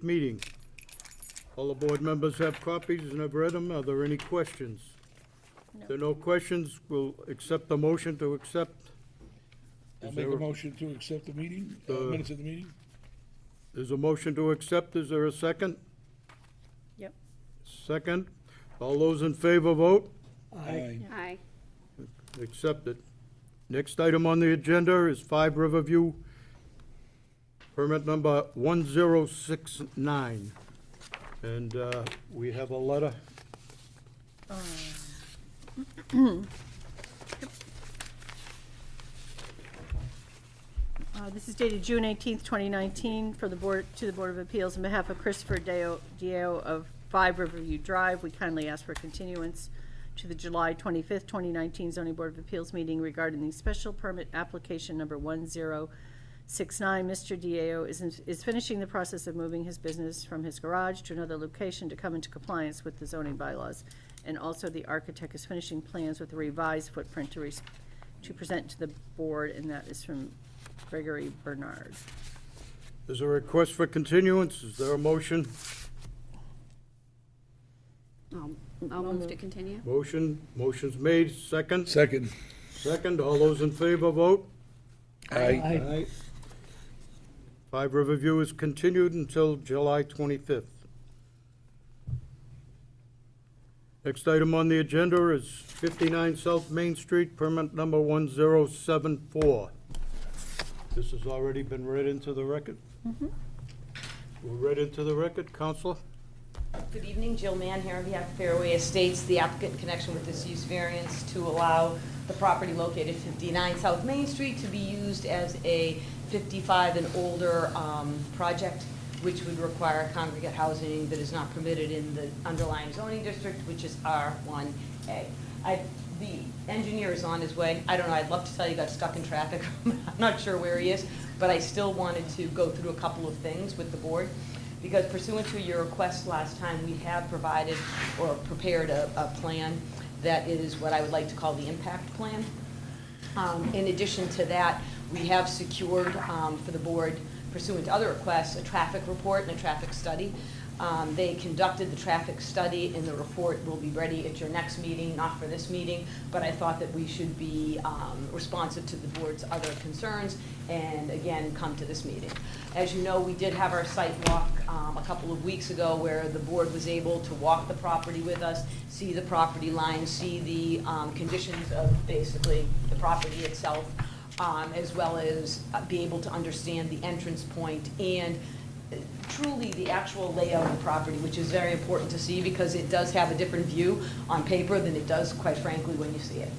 28th meeting. All the board members have copies and have read them. Are there any questions? No. If there are no questions, we'll accept the motion to accept. I'll Is make there a motion to accept the meeting, minutes of the meeting. There's a motion to accept. Is there a second? Yep. Second. All those in favor vote. Aye. Aye. Accepted. Next item on the agenda is 5 Riverview, permit number 1069. And we have a letter. This is dated June 18th, 2019, for the board, to the Board of Appeals on behalf of Christopher Dio of 5 Riverview Drive. We kindly ask for continuance to the July 25th, 2019 Zoning Board of Appeals meeting regarding the special permit application number 1069. Mr. Dio is finishing the process of moving his business from his garage to another location to come into compliance with the zoning bylaws. And also the architect is finishing plans with a revised footprint to present to the board, and that is from Gregory Bernard. There's a request for continuance. Is there a motion? I'll move to continue. Motion's made. Second? Second. Second. All those in favor vote. Aye. 5 Riverview is continued until July 25th. Next item on the agenda is 59 South Main Street, permit number 1074. This has already been read into the record? Read into the record, Counselor? Good evening, Jill Mann here on behalf of Fairway Estates, the applicant in connection with this use variance to allow the property located 59 South Main Street to be used as a 55 and older project, which would require congregate housing that is not permitted in the underlying zoning district, which is R1A. The engineer is on his way. I don't know, I'd love to tell you he got stuck in traffic. I'm not sure where he is, but I still wanted to go through a couple of things with the board, because pursuant to your request last time, we have provided or prepared a plan that is what I would like to call the impact plan. In addition to that, we have secured for the board, pursuant to other requests, a traffic report and a traffic study. They conducted the traffic study, and the report will be ready at your next meeting, not for this meeting, but I thought that we should be responsive to the board's other concerns and, again, come to this meeting. As you know, we did have our site walk a couple of weeks ago where the board was able to walk the property with us, see the property line, see the conditions of basically the property itself, as well as be able to understand the entrance point and truly the actual layout of the property, which is very important to see because it does have a different view on paper than it does, quite frankly, when you see it.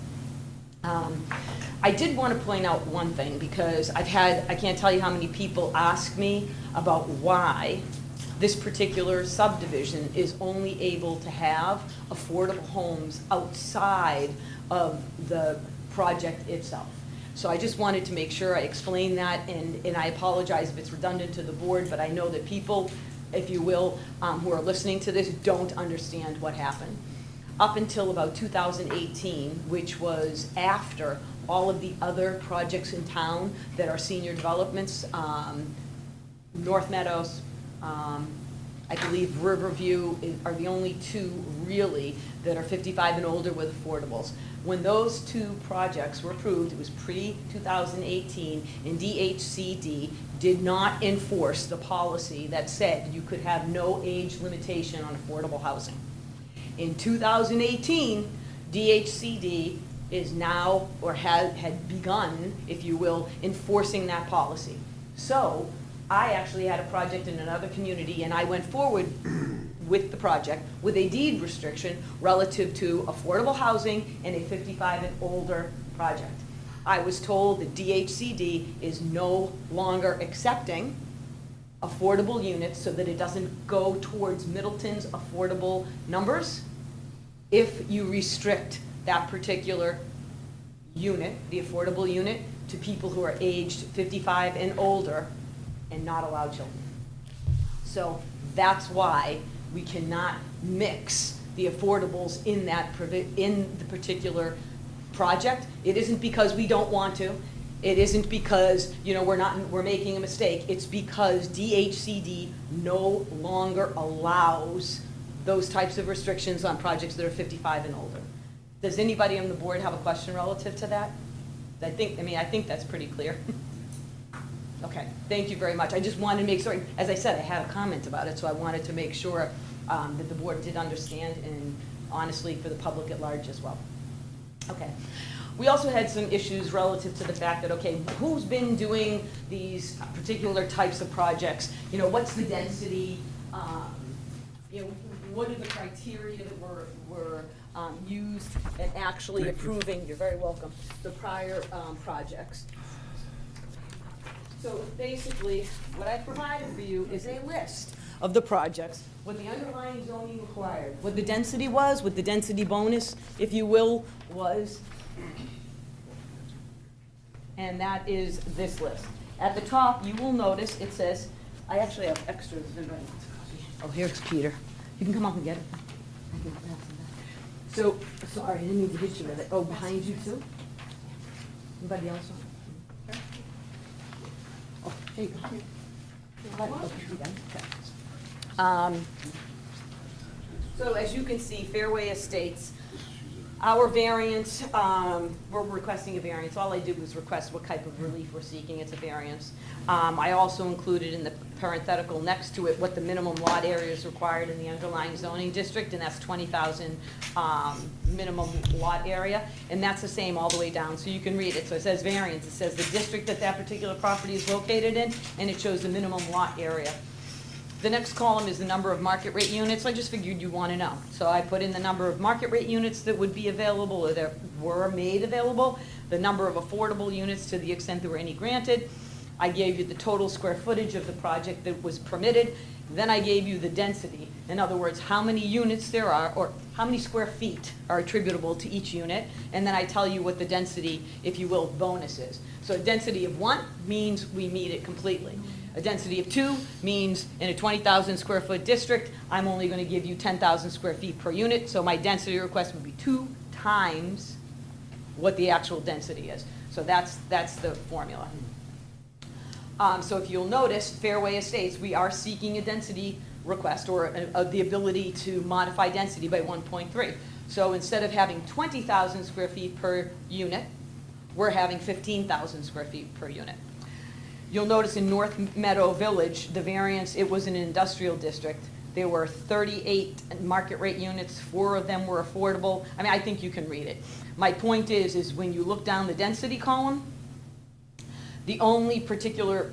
I did want to point out one thing because I can't tell you how many people ask me about why this particular subdivision is only able to have affordable homes outside of the project itself. So I just wanted to make sure I explain that, and I apologize if it's redundant to the board, but I know that people, if you will, who are listening to this don't understand what happened. Up until about 2018, which was after all of the other projects in town that are senior developments, North Meadows, I believe Riverview are the only two really that are 55 and older with affordables. When those two projects were approved, it was pre-2018, and DHCD did not enforce the policy that said you could have no age limitation on affordable housing. In 2018, DHCD is now, or had begun, if you will, enforcing that policy. So I actually had a project in another community, and I went forward with the project with a deed restriction relative to affordable housing and a 55 and older project. I was told that DHCD is no longer accepting affordable units so that it doesn't go towards Middleton's affordable numbers if you restrict that particular unit, the affordable unit, to people who are aged 55 and older and not allow children. So that's why we cannot mix the affordables in the particular project. It isn't because we don't want to. It isn't because, we're making a mistake. It's because DHCD no longer allows those types of restrictions on projects that are 55 and older. Does anybody on the board have a question relative to that? I think that's pretty clear. Okay, thank you very much. I just wanted to make sure, as I said, I had a comment about it, so I wanted to make sure that the board did understand, and honestly, for the public at large as well. Okay. We also had some issues relative to the fact that, okay, who's been doing these particular types of projects? What's the density? What are the criteria that were used in actually approving, you're very welcome, the prior projects? So basically, what I provided for you is a list of the projects, what the underlying zoning required, what the density was, what the density bonus, if you will, was. And that is this list. At the top, you will notice it says, I actually have extras. Oh, here's Peter. You can come up and get it. So, sorry, I didn't mean to hit you with it. Oh, behind you too? Anybody else? Oh, there you go. Okay. So as you can see, Fairway Estates, our variance, we're requesting a variance. All I did was request what type of relief we're seeking. It's a variance. I also included in the parenthetical next to it what the minimum lot area is required in the underlying zoning district, and that's 20,000 minimum lot area. And that's the same all the way down, so you can read it. So it says variance. It says the district that that particular property is located in, and it shows the minimum lot area. The next column is the number of market rate units. I just figured you want to know. So I put in the number of market rate units that would be available or that were made available, the number of affordable units to the extent there were any granted. I gave you the total square footage of the project that was permitted. Then I gave you the density. In other words, how many units there are, or how many square feet are attributable to each unit. And then I tell you what the density, if you will, bonus is. So a density of 1 means we meet it completely. A density of 2 means in a 20,000 square foot district, I'm only going to give you 10,000 square feet per unit, so my density request would be 2 times what the actual density is. So that's the formula. So if you'll notice, Fairway Estates, we are seeking a density request, or the ability to modify density by 1.3. So instead of having 20,000 square feet per unit, we're having 15,000 square feet per unit. You'll notice in North Meadow Village, the variance, it was an industrial district. There were 38 market rate units, 4 of them were affordable. I think you can read it. My point is when you look down the density column, the only particular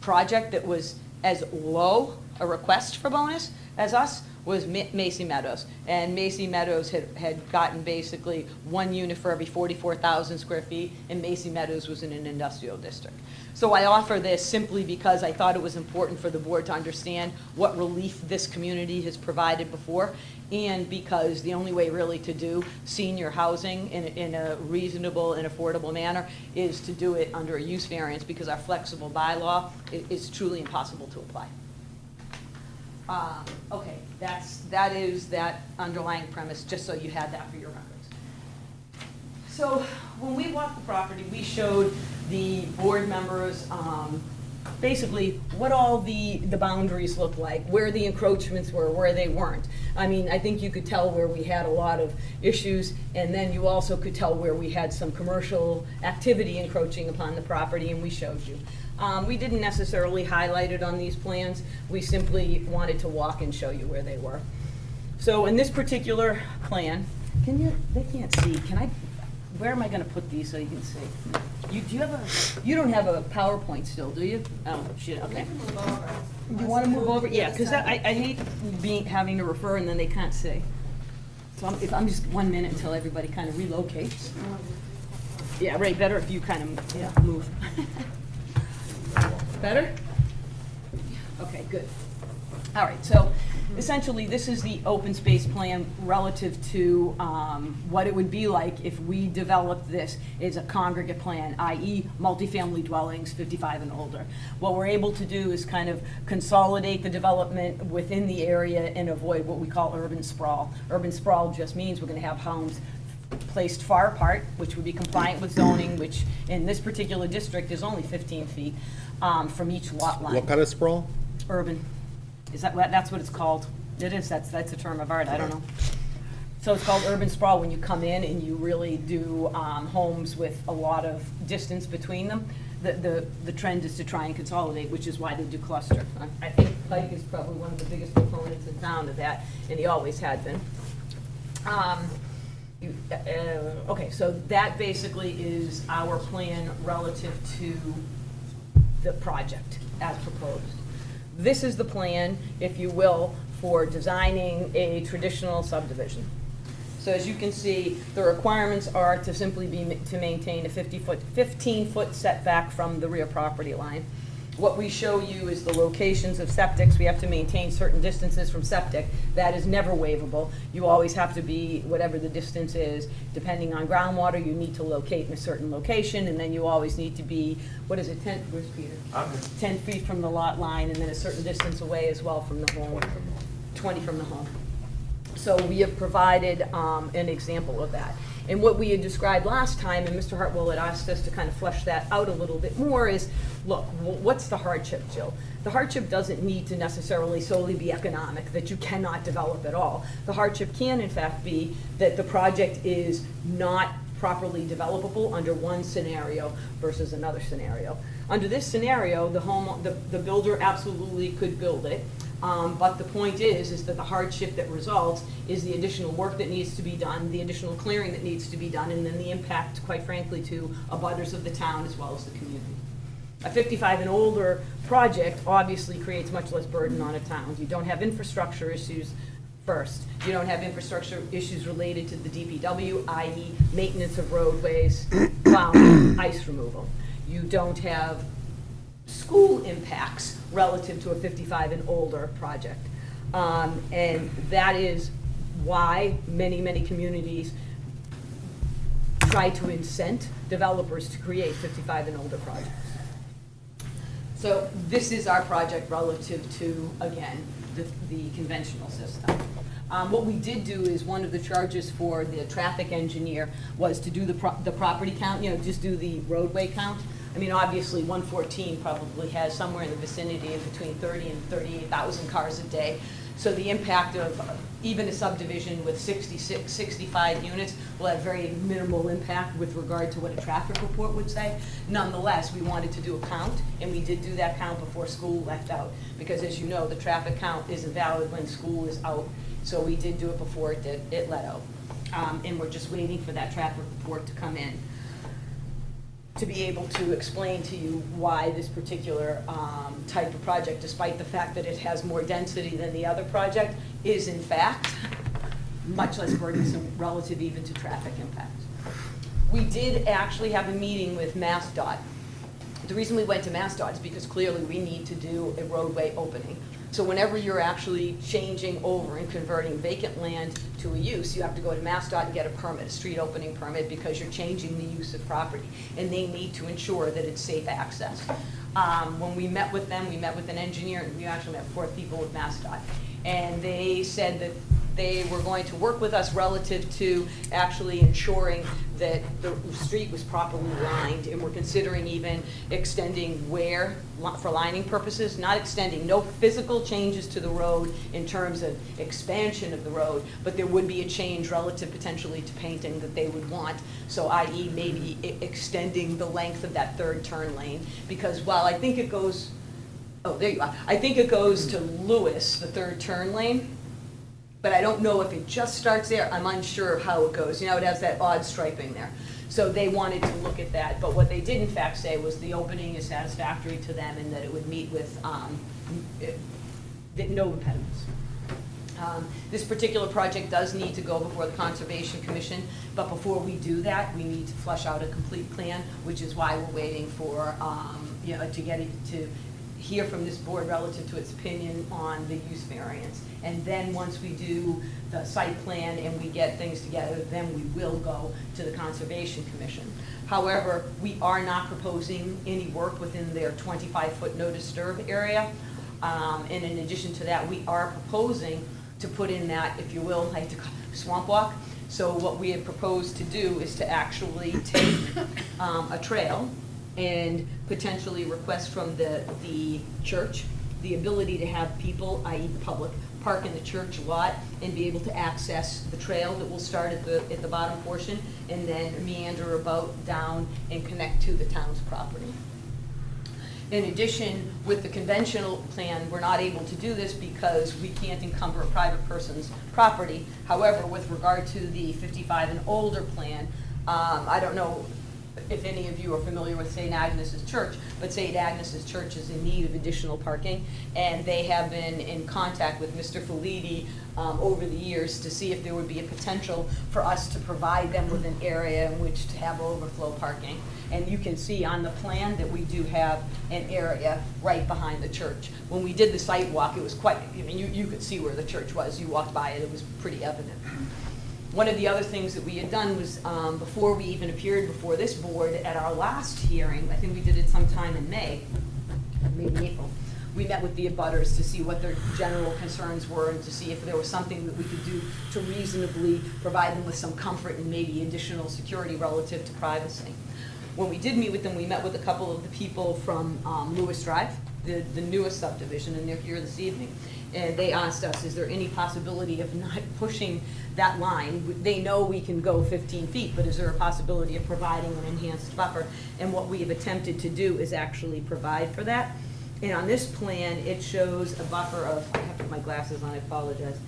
project that was as low a request for bonus as us was Macy Meadows. And Macy Meadows had gotten basically 1 unit for every 44,000 square feet, and Macy Meadows was in an industrial district. So I offer this simply because I thought it was important for the board to understand what relief this community has provided before, and because the only way really to do senior housing in a reasonable and affordable manner is to do it under a use variance, because our flexible bylaw is truly impossible to apply. Okay, that is that underlying premise, just so you had that for your records. So when we walked the property, we showed the board members basically what all the boundaries look like, where the encroachments were, where they weren't. I think you could tell where we had a lot of issues, and then you also could tell where we had some commercial activity encroaching upon the property, and we showed you. We didn't necessarily highlight it on these plans. We simply wanted to walk and show you where they were. So in this particular plan, they can't see, where am I gonna put these so you can see? You don't have a PowerPoint still, do you? Oh, shit, okay. Do you wanna move over? Yeah, because I hate having to refer and then they can't see. So I'm just 1 minute until everybody kind of relocates. Yeah, Ray, better if you kind of, move. Better? Okay, good. All right, so essentially this is the open space plan relative to what it would be like if we developed this as a congregate plan, i.e. multifamily dwellings 55 and older. What we're able to do is kind of consolidate the development within the area and avoid what we call urban sprawl. Urban sprawl just means we're going to have homes placed far apart, which would be compliant with zoning, which in this particular district is only 15 feet from each lot line. What kind of sprawl? Urban. Is that what, that's what it's called? It is, that's a term of art, I don't know. So it's called urban sprawl when you come in and you really do homes with a lot of distance between them. The trend is to try and consolidate, which is why they do cluster. I think Pike is probably one of the biggest proponents in town of that, and he always had been. Okay, so that basically is our plan relative to the project as proposed. This is the plan, if you will, for designing a traditional subdivision. So as you can see, the requirements are to simply be, to maintain a 15-foot setback from the rear property line. What we show you is the locations of septics. We have to maintain certain distances from septic. That is never waivable. You always have to be, whatever the distance is, depending on groundwater, you need to locate in a certain location, and then you always need to be, what is it, 10, where's Peter? 10 feet from the lot line, and then a certain distance away as well from the home. 20 from the home. So we have provided an example of that. And what we had described last time, and Mr. Hartwell had asked us to kind of flesh that out a little bit more, is, look, what's the hardship, Jill? The hardship doesn't need to necessarily solely be economic, that you cannot develop at all. The hardship can, in fact, be that the project is not properly developable under one scenario versus another scenario. Under this scenario, the builder absolutely could build it. But the point is that the hardship that results is the additional work that needs to be done, the additional clearing that needs to be done, and then the impact, quite frankly, to abutters of the town as well as the community. A 55 and older project obviously creates much less burden on a town. You don't have infrastructure issues first. You don't have infrastructure issues related to the DPW, i.e. maintenance of roadways, plowing, ice removal. You don't have school impacts relative to a 55 and older project. And that is why many communities try to incent developers to create 55 and older projects. So this is our project relative to, again, the conventional system. What we did do is one of the charges for the traffic engineer was to do the property count, just do the roadway count. I mean, obviously, 114 probably has somewhere in the vicinity of between 30 and 38,000 cars a day. So the impact of even a subdivision with 65 units will have very minimal impact with regard to what a traffic report would say. Nonetheless, we wanted to do a count, and we did do that count before school left out. Because as you know, the traffic count isn't valid when school is out. So we did do it before it let out. And we're just waiting for that traffic report to come in to be able to explain to you why this particular type of project, despite the fact that it has more density than the other project, is in fact much less burdensome relative even to traffic impacts. We did actually have a meeting with MassDOT. The reason we went to MassDOT is because clearly we need to do a roadway opening. So whenever you're actually changing over and converting vacant land to a use, you have to go to MassDOT and get a permit, a street opening permit, because you're changing the use of property. And they need to ensure that it's safe access. When we met with them, we met with an engineer, and we actually met 4 people with MassDOT. And they said that they were going to work with us relative to actually ensuring that the street was properly lined, and we're considering even extending where, for lining purposes, not extending, no physical changes to the road in terms of expansion of the road, but there would be a change relative potentially to painting that they would want. So i.e. maybe extending the length of that third turn lane, because while I think it goes, oh, there you are, I think it goes to Lewis, the third turn lane, but I don't know if it just starts there. I'm unsure of how it goes. You know, it has that odd striping there. So they wanted to look at that, but what they did in fact say was the opening is satisfactory to them and that it would meet with no impediments. This particular project does need to go before the Conservation Commission, but before we do that, we need to flesh out a complete plan, which is why we're waiting for, to hear from this board relative to its opinion on the use variance. And then once we do the site plan and we get things together, then we will go to the Conservation Commission. However, we are not proposing any work within their 25-foot no disturb area. And in addition to that, we are proposing to put in that, if you will, like to swamp walk, So what we had proposed to do is to actually take a trail and potentially request from the church the ability to have people, i.e. the public, park in the church lot and be able to access the trail that will start at the bottom portion and then meander about down and connect to the town's property. In addition, with the conventional plan, we're not able to do this because we can't encumber a private person's property. However, with regard to the 55 and older plan, I don't know if any of you are familiar with St. Agnes's Church, but St. Agnes's Church is in need of additional parking, and they have been in contact with Mr. Felidi over the years to see if there would be a potential for us to provide them with an area in which to have overflow parking. And you can see on the plan that we do have an area right behind the church. When we did the site walk, it was quite, I mean, you could see where the church was. You walked by it, it was pretty evident. One of the other things that we had done was, before we even appeared before this board at our last hearing, I think we did it sometime in May, maybe April, we met with the abutters to see what their general concerns were and to see if there was something that we could do to reasonably provide them with some comfort and maybe additional security relative to privacy. When we did meet with them, we met with a couple of the people from Lewis Drive, the newest subdivision, and they're here this evening. And they asked us, is there any possibility of not pushing that line? They know we can go 15 feet, but is there a possibility of providing an enhanced buffer? And what we have attempted to do is actually provide for that. And on this plan, it shows a buffer of, I have to put my glasses on, I apologize,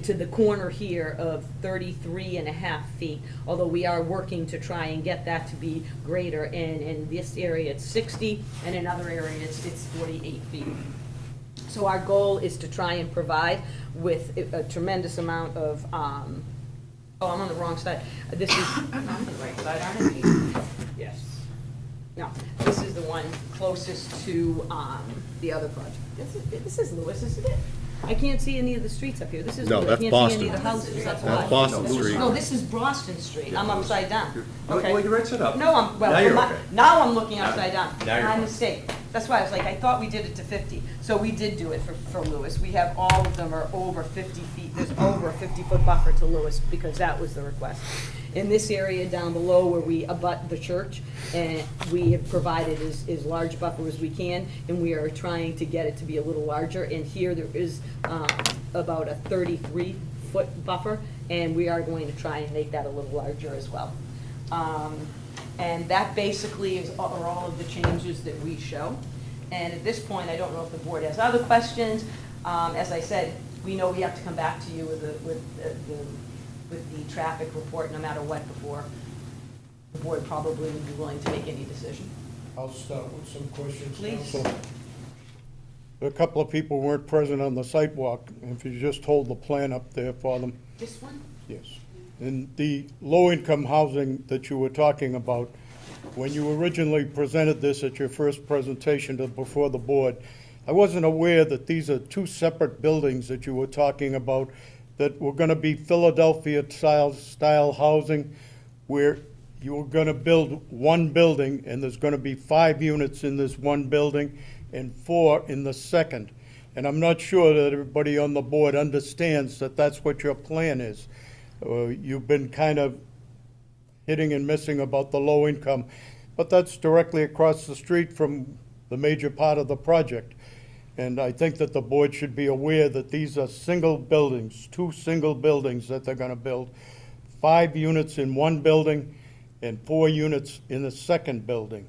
to the corner here of 33.5 feet, although we are working to try and get that to be greater. And in this area, it's 60, and in other areas, it's 48 feet. So our goal is to try and provide with a tremendous amount of, oh, I'm on the wrong side. This is, I'm on the right side, aren't I? Yes. No, this is the one closest to the other project. This is Lewis, isn't it? I can't see any of the streets up here. This is No, Lewis. that's I can't Boston. see any of the houses, that's why. That's Boston Street. No, this is Boston Street. I'm upside down. Okay. Well, you're right side up. No, I'm, well, Now you're from my- okay. now I'm looking upside down. Now you're My fine. mistake. That's why I was like, I thought we did it to 50. So we did do it for Lewis. We have, all of them are over 50 feet. There's over a 50-foot buffer to Lewis because that was the request. In this area down below where we abut the church, and we have provided as large buffer as we can, and we are trying to get it to be a little larger. And here there is about a 33-foot buffer, and we are going to try and make that a little larger as well. And that basically are all of the changes that we show. And at this point, I don't know if the board has other questions. As I said, we know we have to come back to you with the traffic report no matter what before the board probably would be willing to make any decision. I'll start with some questions. Please. Counsel. A couple of people weren't present on the site walk. If you just hold the plan up there for them. This one? Yes. And the low-income housing that you were talking about, when you originally presented this at your first presentation before the board, I wasn't aware that these are two separate buildings that you were talking about that were gonna be Philadelphia-style housing, where you were gonna build one building, and there's gonna be 5 units in this one building and 4 in the second. And I'm not sure that everybody on the board understands that that's what your plan is. You've been kind of hitting and missing about the low income, but that's directly across the street from the major part of the project. And I think that the board should be aware that these are single buildings, 2 single buildings that they're gonna build, 5 units in one building and 4 units in the second building.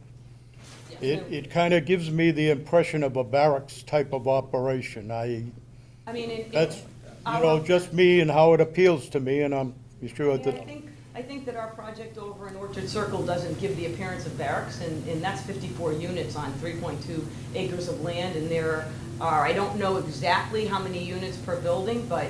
It kind of gives me the impression of a barracks type of operation. I mean, That's, just me and how it appeals to me, and I'm sure Yeah, that, I think that our project over in Orchard Circle doesn't give the appearance of barracks, and that's 54 units on 3.2 acres of land, and there are, I don't know exactly how many units per building, but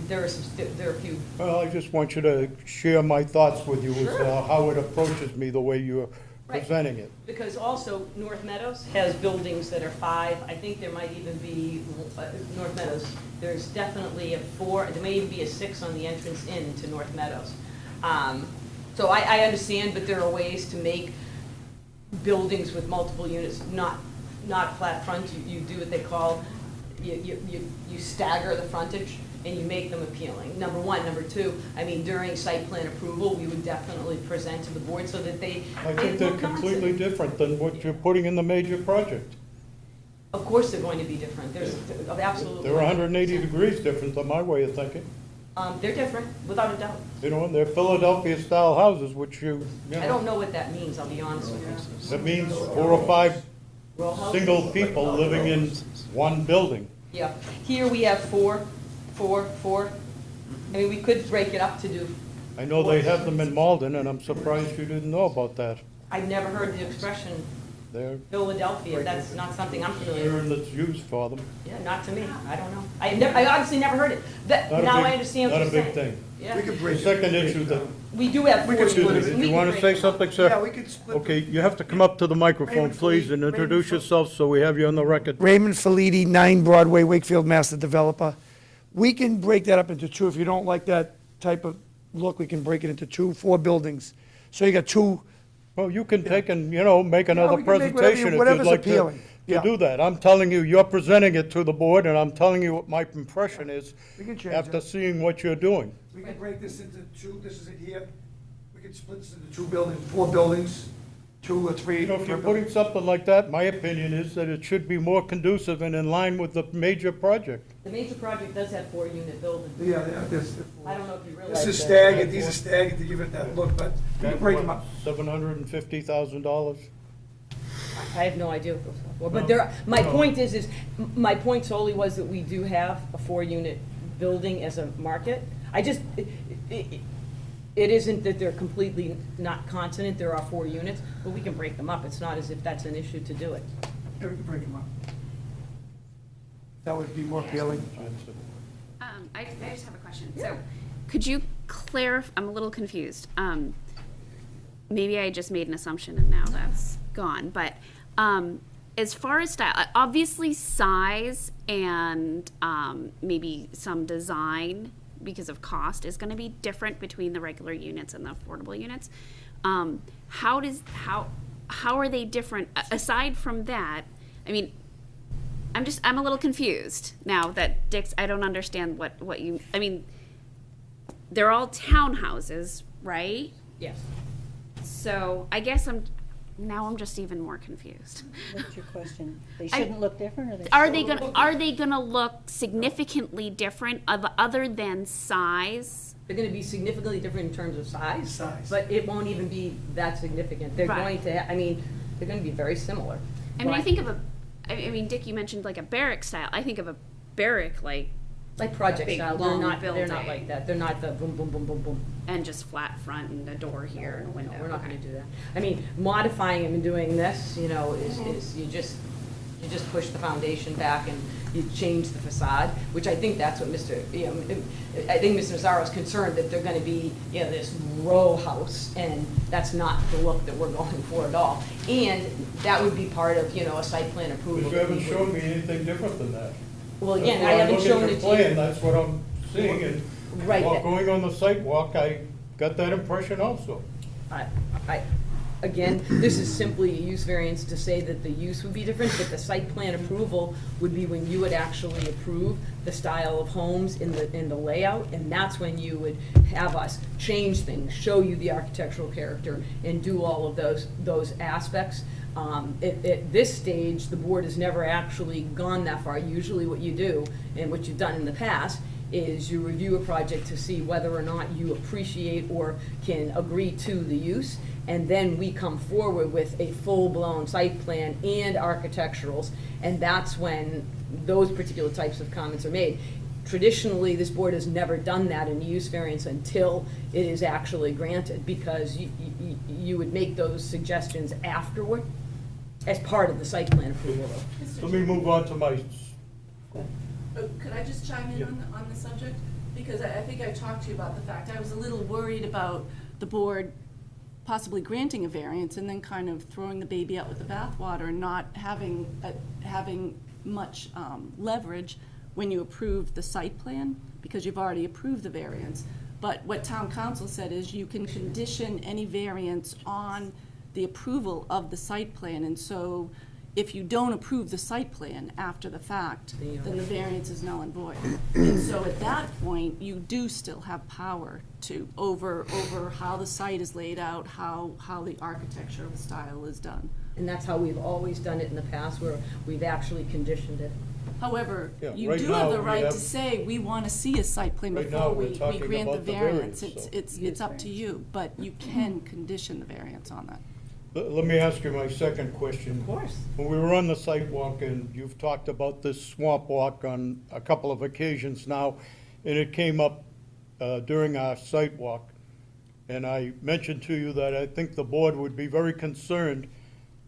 there are a few. well, I just want you to share my thoughts with you as Sure. how it approaches me, the way you're Right. presenting it. Because also, North Meadows has buildings that are 5, I think there might even be, North Meadows, there's definitely a 4, there may even be a 6 on the entrance into North Meadows. So I understand, but there are ways to make buildings with multiple units, not flat front, you do what they call, you stagger the frontage, and you make them appealing, number one. Number two, I mean, during site plan approval, we would definitely present to the board so that they I think they're look completely constant. different than what you're putting in the major project. Of course, they're going to be different, there's, absolutely. They're 180 degrees different than my way of thinking. They're different, without a doubt. You know, and they're Philadelphia-style houses, which you I know, don't know what that means, I'll be honest with you. that means 4 or 5 Row houses? single people living in one building. Yeah, here we have 4, 4, 4. I mean, we could break it up to do, I know they have them in Malden, and I'm surprised you didn't know about that. I've never heard the expression They're Philadelphia, that's not something I'm familiar with. sure that's used for them. Yeah, not to me, I don't know. I obviously never heard it. That, Not a now big- I understand what Not you're a big saying. thing. Yeah. The second issue that, We do have 4 excuse units. me, and did we you can want to break say them up. something, sir? Yeah, we could split. Okay, you have to come up to the microphone, Raymond please, Felipe. and introduce Raymond yourself so we have you on the record. Raymond Felidi, 9 Broadway, Wakefield, Master Developer. We can break that up into 2. If you don't like that type of look, we can break it into 2, 4 buildings. So you got 2, Well, you can take and, you know, make another we can make whatever you- presentation if you'd whatever's like to appealing. Yeah. do that. I'm telling you, you're presenting it to the board, and I'm telling you what my impression is We can change after it. seeing what you're doing. we can break this into 2, this is it here. We can split this into 2 buildings, 4 buildings, 2 or 3. You know, if you're putting something like that, my opinion is that it should be more conducive and in line with the major project. The major project does have 4-unit buildings. Yeah, this. I don't know if you realize that. This is staggered, these are staggered to give it that look, but we can break them up. $750,000? I have no idea what those are for, but there, my point is, my point solely was that we do have a 4-unit building as a market. I just, it isn't that they're completely not consonant, there are 4 units, but we can break them up. It's not as if that's an issue to do it. Yeah, we can break them up. That would be more appealing. I just have a question. So, could you clarify, I'm a little confused. Maybe I just made an assumption and now that's gone, but, as far as style, obviously size and, maybe some design because of cost is gonna be different between the regular units and the affordable units. How are they different, aside from that? I mean, I'm a little confused now that Dick's, I don't understand what you, I mean, they're all townhouses, right? Yes. So I guess I'm just even more confused. What's your question? They I- shouldn't look different, or they? Are they gonna look significantly different other than size? They're gonna be significantly different in terms of size. Size. But it won't even be that significant. They're Right. going to, I mean, they're gonna be very similar. I mean, I But- think of I mean, Dick, you mentioned like a barrack style. I think of a barrack like, Like project big, style, long they're not building. like that. They're not the boom, boom, boom, boom, boom. and just flat front and a door here and a window. We're not Okay. gonna do that. I mean, modifying them and doing this, you know, is you just push the foundation back and you change the facade, which I think that's what I think Mr. Nazzaro's concerned that they're gonna be, you know, this row house, and that's not the look that we're going for at all. And that would be part of, you know, a site plan approval. But you haven't shown me anything different than that. Well, again, That's I why haven't look at shown your it to plan, you. That's what I'm seeing, and Right. while going on the sidewalk, I got that impression also. Again, this is simply a use variance to say that the use would be different, but the site plan approval would be when you would actually approve the style of homes in the layout, and that's when you would have us change things, show you the architectural character, and do all of those aspects. At this stage, the board has never actually gone that far. Usually what you do, and what you've done in the past, is you review a project to see whether or not you appreciate or can agree to the use, and then we come forward with a full-blown site plan and architecturals, and that's when those particular types of comments are made. Traditionally, this board has never done that in use variance until it is actually granted, because you would make those suggestions afterward as part of the site plan approval. Let me move on to my, Could I just chime in on the subject? Because I think I talked to you about the fact, I was a little worried about the board possibly granting a variance and then kind of throwing the baby out with the bathwater and not having much leverage when you approve the site plan, because you've already approved the variance. But what town council said is you can condition any variance on the approval of the site plan, and so if you don't approve the site plan after the fact, then the variance is null and void. And so at that point, you do still have power to, over how the site is laid out, how the architectural style is done. And that's how we've always done it in the past, where we've actually conditioned it. However, Yeah, you right do now, have the we right have- to say, we want to see a site plan Right now, before we're we talking grant the about the variance. variance, It's up to you, but you can condition the variance on that. Let me ask you my second question. Of course. When we were on the sidewalk, and you've talked about this swamp walk on a couple of occasions now, and it came up during our sidewalk, and I mentioned to you that I think the board would be very concerned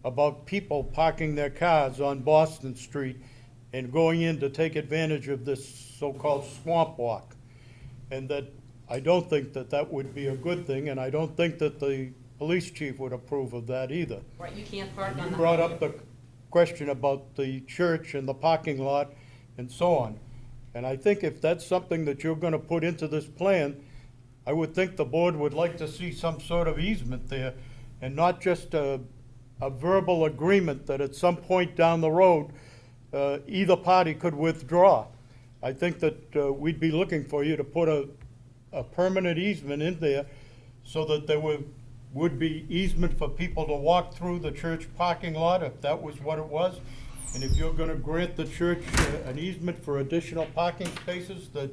about people parking their cars on Boston Street and going in to take advantage of this so-called swamp walk. And that I don't think that that would be a good thing, and I don't think that the police chief would approve of that either. Right, you can't park on You the. brought up the question about the church and the parking lot and so on. And I think if that's something that you're gonna put into this plan, I would think the board would like to see some sort of easement there, and not just a verbal agreement that at some point down the road, either party could withdraw. I think that we'd be looking for you to put a permanent easement in there so that there would be easement for people to walk through the church parking lot, if that was what it was. And if you're gonna grant the church an easement for additional parking spaces, that,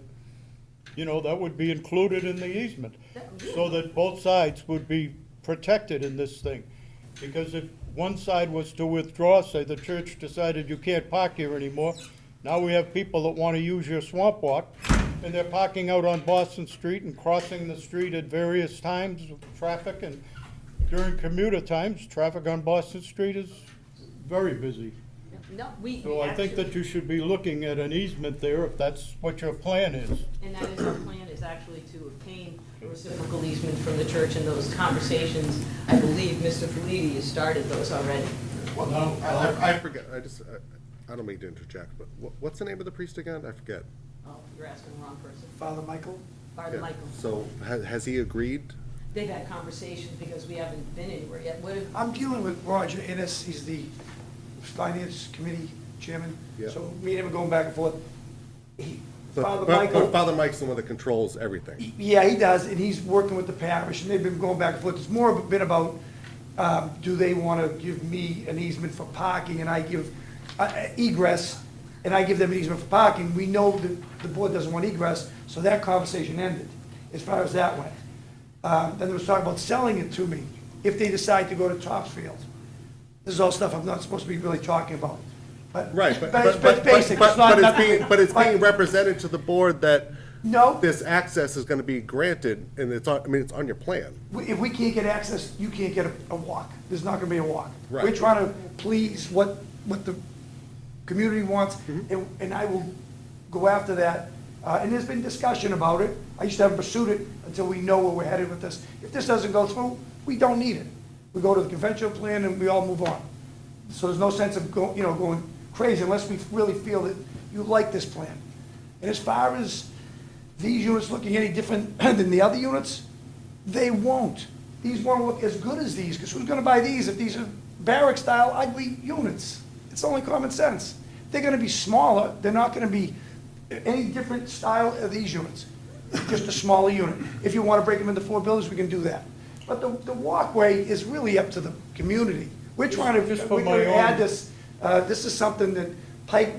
you know, that would be included in the easement, so that both sides would be protected in this thing. Because if one side was to withdraw, say the church decided you can't park here anymore, now we have people that wanna use your swamp walk, and they're parking out on Boston Street and crossing the street at various times of traffic, and during commuter times, traffic on Boston Street is very busy. No, we. So I think that you should be looking at an easement there if that's what your plan is. And that is our plan, is actually to obtain a reciprocal easement from the church, and those conversations, I believe Mr. Felidi has started those already. Now, I forget, I don't mean to interject, but what's the name of the priest again? I forget. Oh, you're asking the wrong person. Father Michael? Father Yeah. Michael. So has he agreed? They've had conversations because we haven't been anywhere yet. What if, I'm dealing with Roger Innes, he's the Finance Committee Chairman. Yeah. So me and him are going back and forth. Father But Michael, Father Mike's the one that controls everything. yeah, he does, and he's working with the parish, and they've been going back and forth. It's more been about, do they want to give me an easement for parking, and I give egress, and I give them an easement for parking. We know that the board doesn't want egress, so that conversation ended, as far as that went. Then there was talk about selling it to me, if they decide to go to Topsfield. This is all stuff I'm not supposed to be really talking about. But Right, it's basic. It's not nothing- but it's being represented to the board that No, this access is gonna be granted, and it's on, I mean, it's on your plan. if we can't get access, you can't get a walk. There's not gonna be a walk. Right. We're trying to please what the community wants, and I will go after that. And there's been discussion about it. I just haven't pursued it until we know where we're headed with this. If this doesn't go through, we don't need it. We go to the conventional plan and we all move on. So there's no sense of going crazy unless we really feel that you like this plan. And as far as these units looking any different than the other units, they won't. These won't look as good as these, because who's gonna buy these if these are barrack-style ugly units? It's only common sense. They're gonna be smaller, they're not gonna be any different style of these units, just a smaller unit. If you wanna break them into 4 buildings, we can do that. But the walkway is really up to the community. We're trying to, Just for we're my gonna add own- this, this is something that Pike,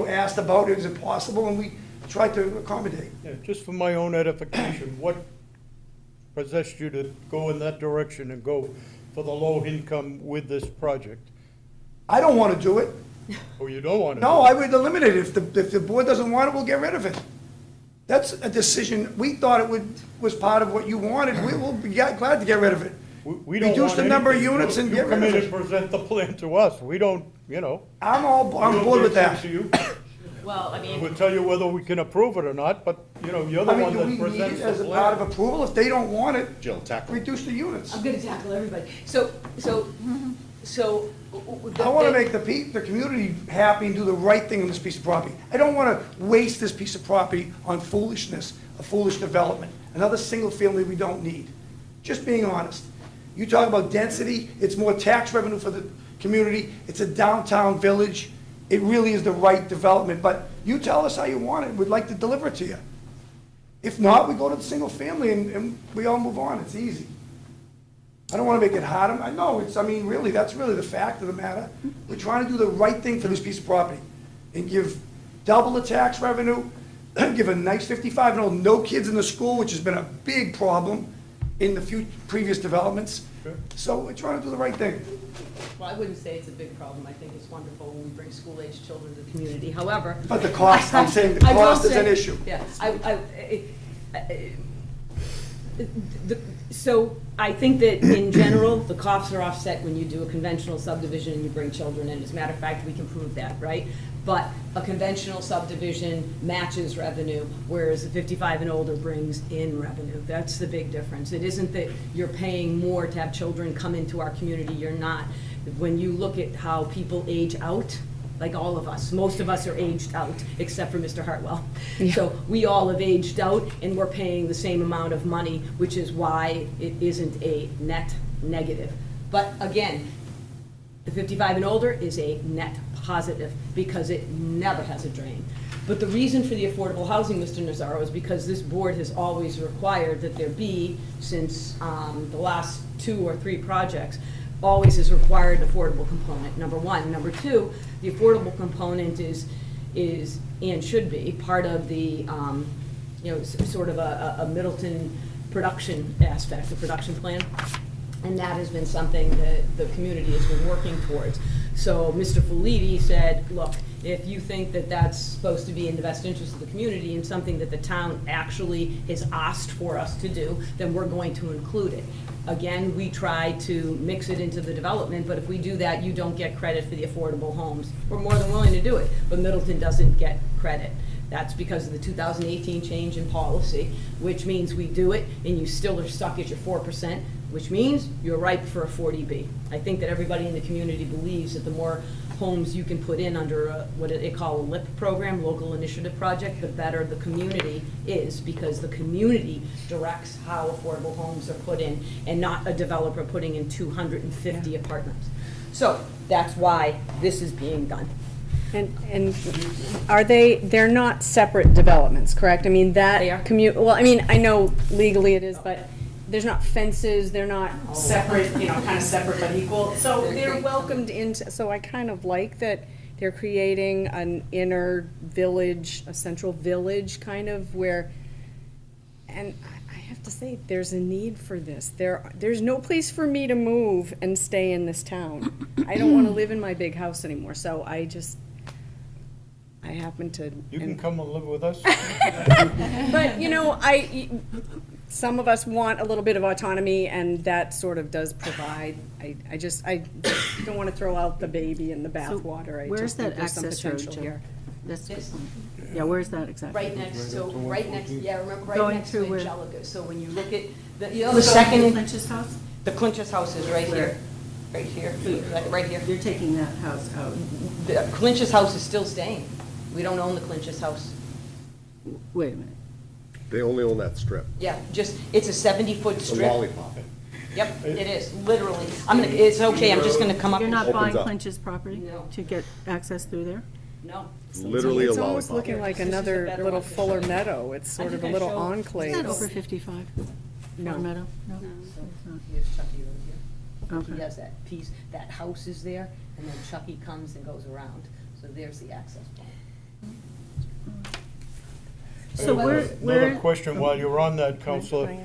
asked about, is it possible, and we tried to accommodate. Yeah, just for my own edification, what possessed you to go in that direction and go for the low income with this project? I don't wanna do it. Or you don't want to? No, I would eliminate it. If the board doesn't want it, we'll get rid of it. That's a decision, we thought it was part of what you wanted, we will be glad to get rid of it. We don't Reduce want the number of anything. units and You get rid come of in it. and present the plan to us, we don't, I'm on board with that. well, I mean. We'll tell you whether we can approve it or not, but, you're the I mean, one do we that need presents it the as a part of plan. approval? If they don't want it, Jill, tackle. reduce the units. I'm gonna tackle everybody. So. I wanna make the community happy and do the right thing on this piece of property. I don't wanna waste this piece of property on foolishness, a foolish development, another single family we don't need. Just being honest. You talk about density, it's more tax revenue for the community. It's a downtown village. It really is the right development, but you tell us how you want it. We'd like to deliver it to you. If not, we go to the single family and we all move on. It's easy. I don't want to make it hard. I know, really, that's really the fact of the matter. We're trying to do the right thing for this piece of property and give double the tax revenue, give a nice 55 and old, no kids in the school, which has been a big problem in the previous developments. So we're trying to do the right thing. Well, I wouldn't say it's a big problem. I think it's wonderful when we bring school-aged children to the community. However. But the cost, I'm saying the I will cost is an say- issue. Yeah, so I think that in general, the costs are offset when you do a conventional subdivision and you bring children in. As a matter of fact, we can prove that, right? But a conventional subdivision matches revenue, whereas a 55 and older brings in revenue. That's the big difference. It isn't that you're paying more to have children come into our community, you're not. When you look at how people age out, like all of us, most of us are aged out, except for Mr. Hartwell. So we all have aged out, and we're paying the same amount of money, which is why it isn't a net negative. But again, the 55 and older is a net positive, because it never has a drain. But the reason for the affordable housing, Mr. Nazaro, is because this board has always required that there be, since the last 2 or 3 projects, always has required an affordable component, number one. Number two, the affordable component is and should be part of the, sort of a Middleton production aspect, a production plan. And that has been something that the community has been working towards. So Mr. Filiti said, look, if you think that that's supposed to be in the best interest of the community and something that the town actually has asked for us to do, then we're going to include it. Again, we try to mix it into the development, but if we do that, you don't get credit for the affordable homes. We're more than willing to do it, but Middleton doesn't get credit. That's because of the 2018 change in policy, which means we do it and you still are stuck at your 4%, which means you're ripe for a 40B. I think that everybody in the community believes that the more homes you can put in under what they call a LIP program, local initiative project, the better the community is, because the community directs how affordable homes are put in and not a developer putting in 250 apartments. So that's why this is being done. And they're not separate developments, correct? I mean, that They are. well, I mean, I know legally it is, but there's not fences, they're not separate, kind of separate but equal. So they're welcomed into, so I kind of like that they're creating an inner village, a central village kind of where, and I have to say, there's a need for this. There's no place for me to move and stay in this town. I don't want to live in my big house anymore, so I happen to. You can come and live with us. But, some of us want a little bit of autonomy, and that sort of does provide. I just don't want to throw out the baby in the bathwater. I Where's just think that there's some access road potential to? here. This, Yeah, where's that exactly? right next, remember, right Going next through to where? Angelica. So when you look at, the second, Clinch's house? the Clinch's house is right Where? here. Right here, right here. You're taking that house out. The Clinch's house is still staying. We don't own the Clinch's house. Wait a minute. They only own that strip, Yeah, it's a 70-foot the strip. lollipop. Yep, it is, literally. It's okay, I'm just gonna come up. You're not opens buying up. Clinch's property No. to get access through there? No. Literally a It's almost lollipop. looking like This is a another better little one to Fuller show you. Meadow. It's sort of a think I little showed- enclave. Is that over 55? No. Long Meadow? No? So, it's not. here's Chucky right here. Okay. He has that piece, that house is there, and then Chucky comes and goes around. So there's the access point. So Another where? question while you're on that, Counselor. You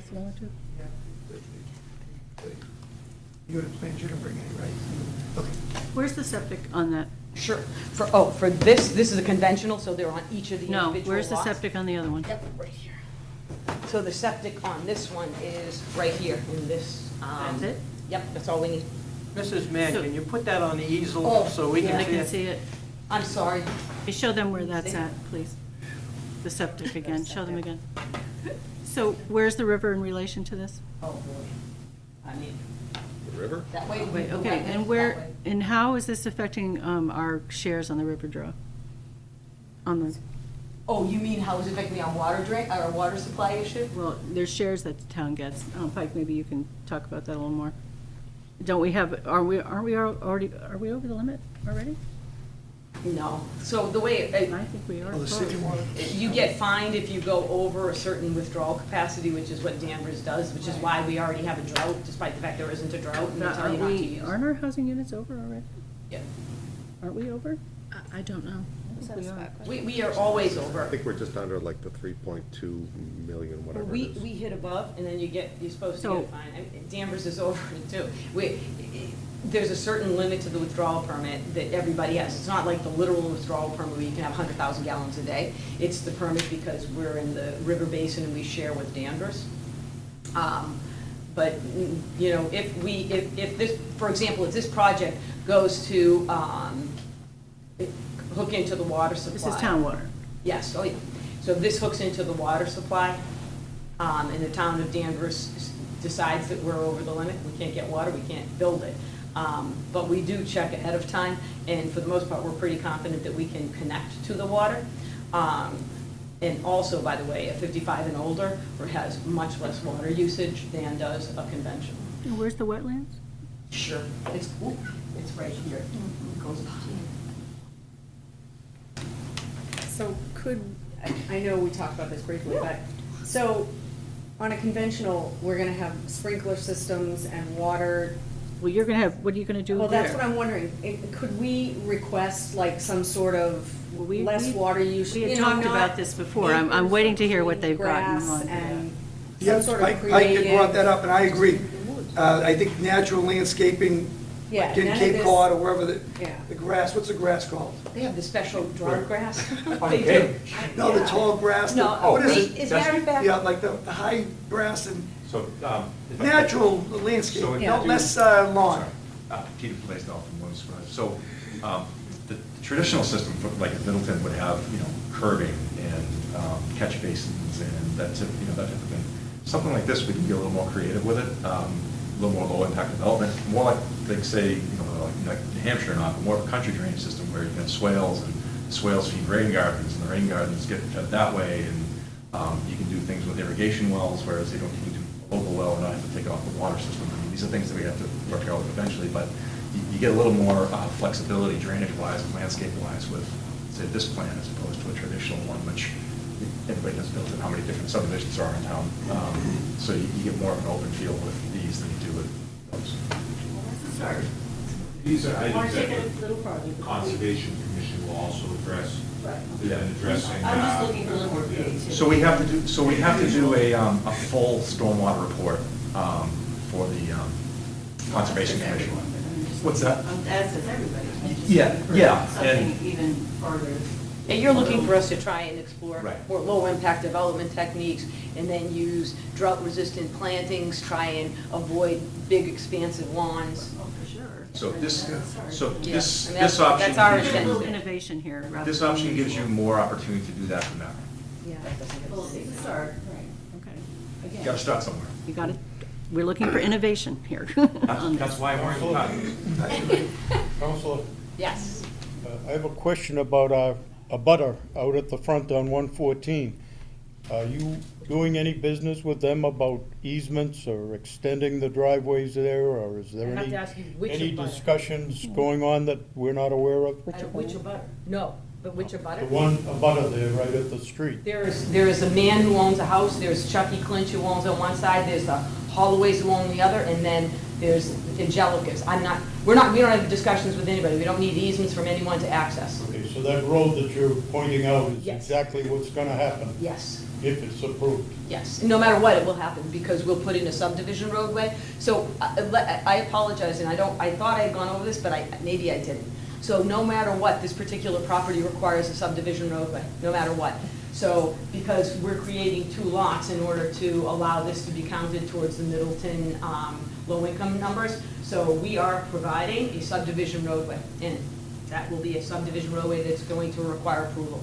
had a plan, you didn't bring any, right? Okay. Where's the septic on that? Sure. For this is a conventional, so they're on each of the No, individual where's the lots. septic on the other one? Yep, right here. So the septic on this one is right here in this. That's it? Yep, that's all we need. Mrs. Mann, So- can you put that on the easel Oh, so we yeah. can I see can it? see it. I'm sorry. You show them where that's at, please. The septic again, show them again. So where's the river in relation to this? Oh, boy. I mean, The river? that way. Wait, we go okay, right and next that where, way. and how is this affecting our shares on the river draw? On the, Oh, you mean how is it affecting me on water drain, or water supply issue? well, there's shares that the town gets. Pike, maybe you can talk about that a little more. Don't we have, are we already, are we over the limit already? No. So the way, I think we are. Oh, the city water. you get fined if you go over a certain withdrawal capacity, which is what Danvers does, which is why we already have a drought, despite the fact there isn't a drought, and they tell you not to use. Aren't our housing units over already? Yeah. Aren't we over? I don't know. I think we are. We are always I over. think we're just under like the 3.2 million, whatever it We is. hit above, and then you're supposed to So- get fined. Danvers is over it too. There's a certain limit to the withdrawal permit that everybody has. It's not like the literal withdrawal permit where you can have 100,000 gallons a day. It's the permit because we're in the river basin and we share with Danvers. But, you know, if this, for example, if this project goes to hook into the water supply. This is town water. Yes, oh yeah. So if this hooks into the water supply, and the town of Danvers decides that we're over the limit, we can't get water, we can't build it. But we do check ahead of time, and for the most part, we're pretty confident that we can connect to the water. And also, by the way, a 55 and older has much less water usage than does a conventional. And where's the wetlands? Sure. It's right here. It goes behind. So could, I know we talked about this briefly, but, so on a conventional, we're gonna have sprinkler systems and water. Well, you're gonna have, what are you gonna do there? Well, that's what I'm wondering. Could we request like some sort of Well, we- less we- water use? we had you know, talked not about this before. I'm waiting to hear what they've gotten grass on and some Yes, sort of Pike creative. had brought that up, and I agree. I think natural landscaping, Yeah, like in none of Cape this- Cod or wherever, Yeah. the grass, what's the grass called? They have the special drought grass. They do. No, the tall grass, the- No, what is wait, it? is matter of fact, Yeah, like the high grass and So, natural landscape, So if no you- less lawn. Peter Blaisdell from Williams Square. So, the traditional system, like in Middleton, would have, you know, curbing and catch basins and that type of thing. Something like this, we can be a little more creative with it, a little more low-impact development, more like say, you know, like New Hampshire or not, but more of a country drainage system where you have swales, and swales feed rain gardens, and the rain gardens get fed that way, and you can do things with irrigation wells, whereas you can do a local well and not have to take it off the water system. I mean, these are things that we have to work out eventually, but you get a little more flexibility drainage-wise and landscape-wise with, say, this plan as opposed to a traditional one, which everybody has built in how many different subdivisions there are in town. So you get more of an open field with these than you do with those. These are items that Take it a little farther. the Conservation Commission will also address, in addressing. I'm just looking for a little more creativity. So we have to do a full stormwater report for the Conservation Commission. What's that? As does everybody. Yeah, yeah, Something and- even farther. And you're looking for us to try and explore Right. more low-impact development techniques, and then use drought-resistant plantings, try and avoid big expansive lawns. Oh, for sure. So this Yeah, this and this that's option our gives A little you, innovation here. rather this than option gives you usual. more opportunity to do that than that. Yeah, that doesn't get Well, us- it's a start, right. Okay. You Again. gotta start somewhere. You got it. We're looking for innovation here. That's why I'm wearing the tie. Counselor, Yes. I have a question about a butter out at the front on 114. Are you doing any business with them about easements or extending the driveways there, or is there I have any, to ask you which any abutter. discussions going on that we're not aware of? Which abutter? No, but which The abutter? one abutter there right at the street. There is a man who owns a house, there's Chucky Clinch who owns on one side, there's the Holloways who own the other, and then there's Angelica's. We don't have discussions with anybody, we don't need easements from anyone to access. Okay, so that road that you're pointing out is Yes. exactly what's gonna happen Yes. if it's approved. Yes, no matter what, it will happen, because we'll put in a subdivision roadway. So I apologize, and I thought I had gone over this, but maybe I didn't. So no matter what, this particular property requires a subdivision roadway, no matter what. So, because we're creating two lots in order to allow this to be counted towards the Middleton low-income numbers, so we are providing a subdivision roadway, and that will be a subdivision roadway that's going to require approval.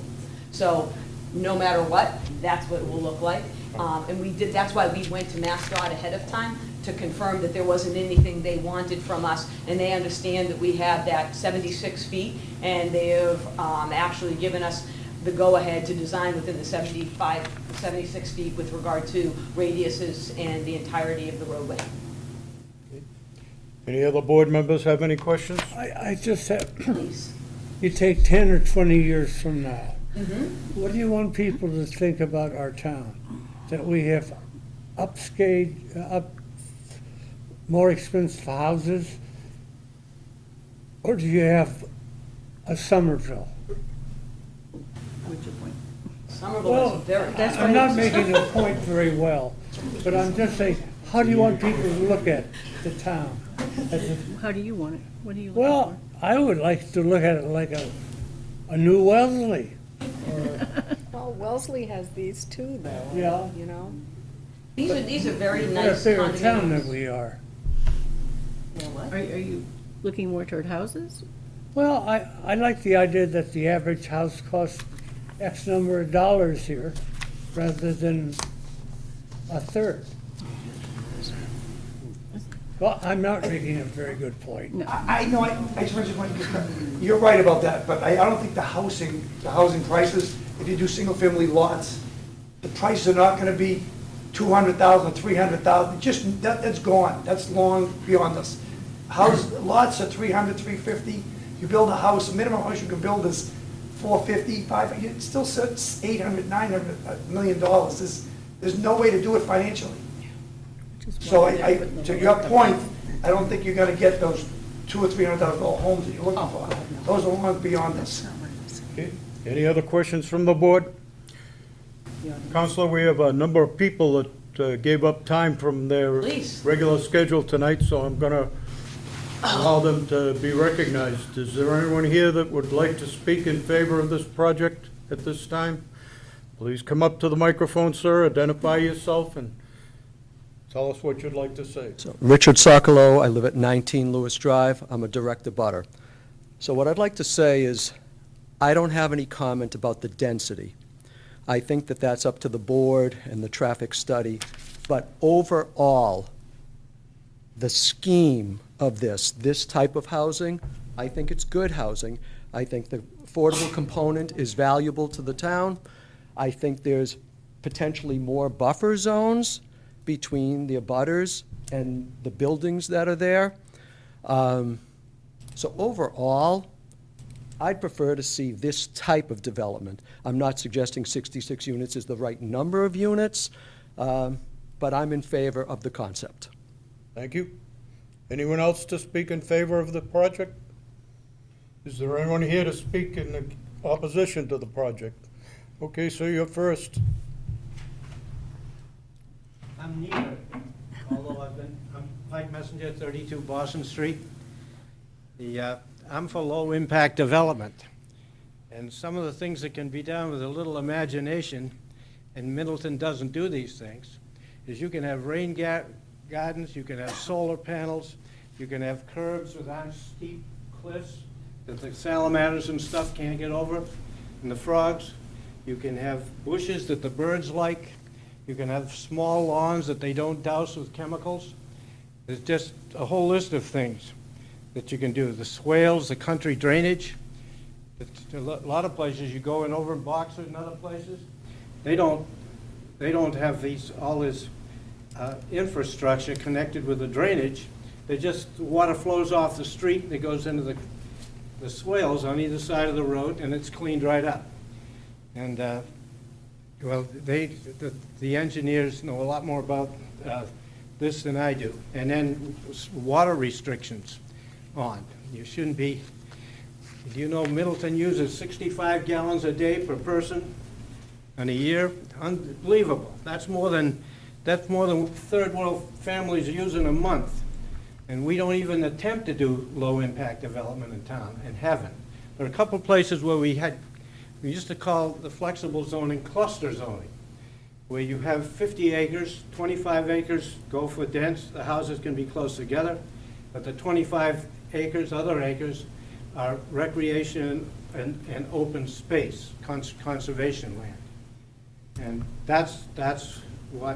So, no matter what, that's what it will look like. And that's why we went to MassDOT ahead of time, to confirm that there wasn't anything they wanted from us, and they understand that we have that 76 feet, and they have actually given us the go-ahead to design within the 76 feet with regard to radiuses and the entirety of the roadway. Any other board members have any questions? I just have, Please. you take 10 or 20 years from now, what do you want people to think about our town? That we have more expensive houses? Or do you have a Somerville? Somerville is very. I'm not making the point very well, but I'm just saying, how do you want people to look at the town? How do you want it? What do you looking Well, I would like to look at it like a new Wellesley. Well, Wellesley has these too, though. Yeah. You know? These are very We're a nice bigger town than condominiums. we are. for? Are you looking more toward houses? Well, I like the idea that the average house costs X number of dollars here, rather than a third. Well, I'm not making a very good point. I know, I just want to, you're right about that, but I don't think the housing prices, if you do single-family lots, the prices are not gonna be 200,000, 300,000, just, that's gone, that's long beyond us. Lots are 300, 350, you build a house, the minimum house you can build is 450, 500, it still sits 800, 900, $1 million. There's no way to do it financially. So to your point, I don't think you're gonna get those $200,000 or $300,000 homes that you're looking for. Those are long beyond us. Okay. Any other questions from the board? Counselor, we have a number of people that gave up time from their Please. regular schedule tonight, so I'm gonna allow them to be recognized. Is there anyone here that would like to speak in favor of this project at this time? Please come up to the microphone, sir, identify yourself, and tell us what you'd like to say. Richard Socolow, I live at 19 Lewis Drive. I'm a direct abutter. So what I'd like to say is, I don't have any comment about the density. I think that that's up to the board and the traffic study. But overall, the scheme of this type of housing, I think it's good housing. I think the affordable component is valuable to the town. I think there's potentially more buffer zones between the abutters and the buildings that are there. So overall, I'd prefer to see this type of development. I'm not suggesting 66 units is the right number of units, but I'm in favor of the concept. Thank you. Anyone else to speak in favor of the project? Is there anyone here to speak in opposition to the project? Okay, so you're first. I'm neither, although I'm Pike Messenger, 32 Boston Street. I'm for low-impact development. And some of the things that can be done with a little imagination, and Middleton doesn't do these things, is you can have rain gardens, you can have solar panels, you can have curbs with steep cliffs that the salamanders and stuff can't get over, and the frogs. You can have bushes that the birds like. You can have small lawns that they don't douse with chemicals. There's just a whole list of things that you can do. The swales, the country drainage. A lot of places you go in over in Boxer and other places, they don't have all this infrastructure connected with the drainage. The water flows off the street and it goes into the swales on either side of the road, and it's cleaned right up. And well, the engineers know a lot more about this than I do. And then water restrictions on. You shouldn't be, do you know Middleton uses 65 gallons a day per person in a year? Unbelievable. That's more than third world families use in a month. And we don't even attempt to do low-impact development in town, and haven't. There are a couple places where we used to call the flexible zoning cluster zoning, where you have 50 acres, 25 acres go for dense, the houses can be close together, but the 25 acres, other acres, are recreation and open space, conservation land. And that's why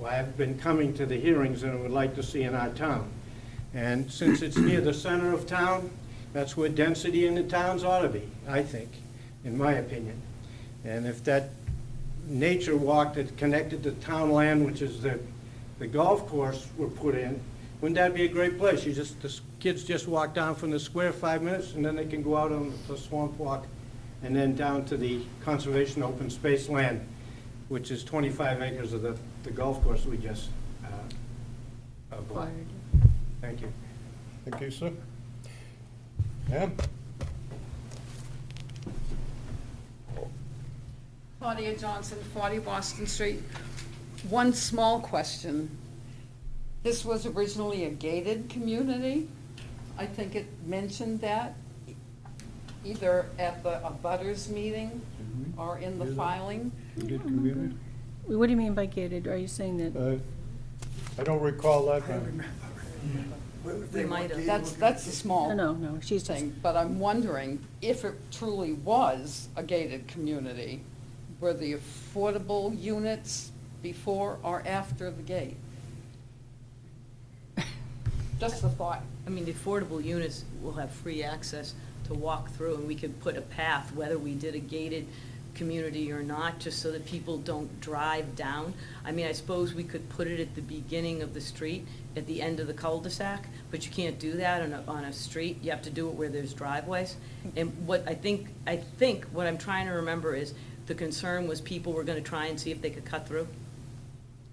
I've been coming to the hearings and I would like to see in our town. And since it's near the center of town, that's where density in the towns ought to be, I think, in my opinion. And if that nature walk that connected to town land, which is the golf course, were put in, Wouldn't that be a great place? The kids just walk down from the square 5 minutes, and then they can go out on the swamp walk, and then down to the conservation open space land, which is 25 acres of the golf course we just bought. Thank you. Thank you, sir. Ma'am? Claudia Johnson, 40 Boston Street. One small question. This was originally a gated community. I think it mentioned that either at the abutters meeting or in the filing. Good community? What do you mean by gated? Are you saying that? I don't recall that, ma'am. We might have. That's a small No, she's just, thing, but I'm wondering if it truly was a gated community, were the affordable units before or after the gate? Just a thought. I mean, the affordable units will have free access to walk through, and we could put a path, whether we did a gated community or not, just so that people don't drive down. I mean, I suppose we could put it at the beginning of the street, at the end of the cul-de-sac, but you can't do that on a street. You have to do it where there's driveways. And what I think what I'm trying to remember is the concern was people were gonna try and see if they could cut through.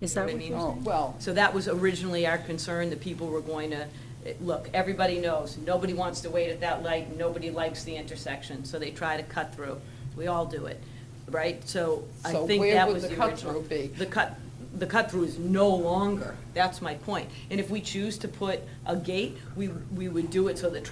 is that what mean? you're Oh, saying? well, So that was originally our concern, that people were going to, look, everybody knows, nobody wants to wait at that light, nobody likes the intersection, so they try to cut through. We all do it, right? So I so think where that would was the the cut-through original. be? The cut-through is no longer, that's my point. And if we choose to put a gate, we would do it so that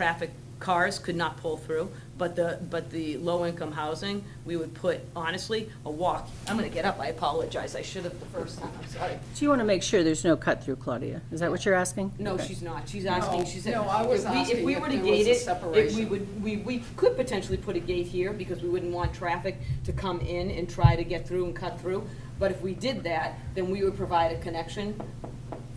cars could not pull through, but the low-income housing, we would put, honestly, a walk. I'm gonna get up, I apologize, I should have the first time, I'm sorry. So you want to make sure there's no cut-through, Claudia? Is that what you're asking? No, Okay. she's not, she's asking, she said. No, I was if asking we if were to there was gate a it, separation. we could potentially put a gate here, because we wouldn't want traffic to come in and try to get through and cut through. But if we did that, then we would provide a connection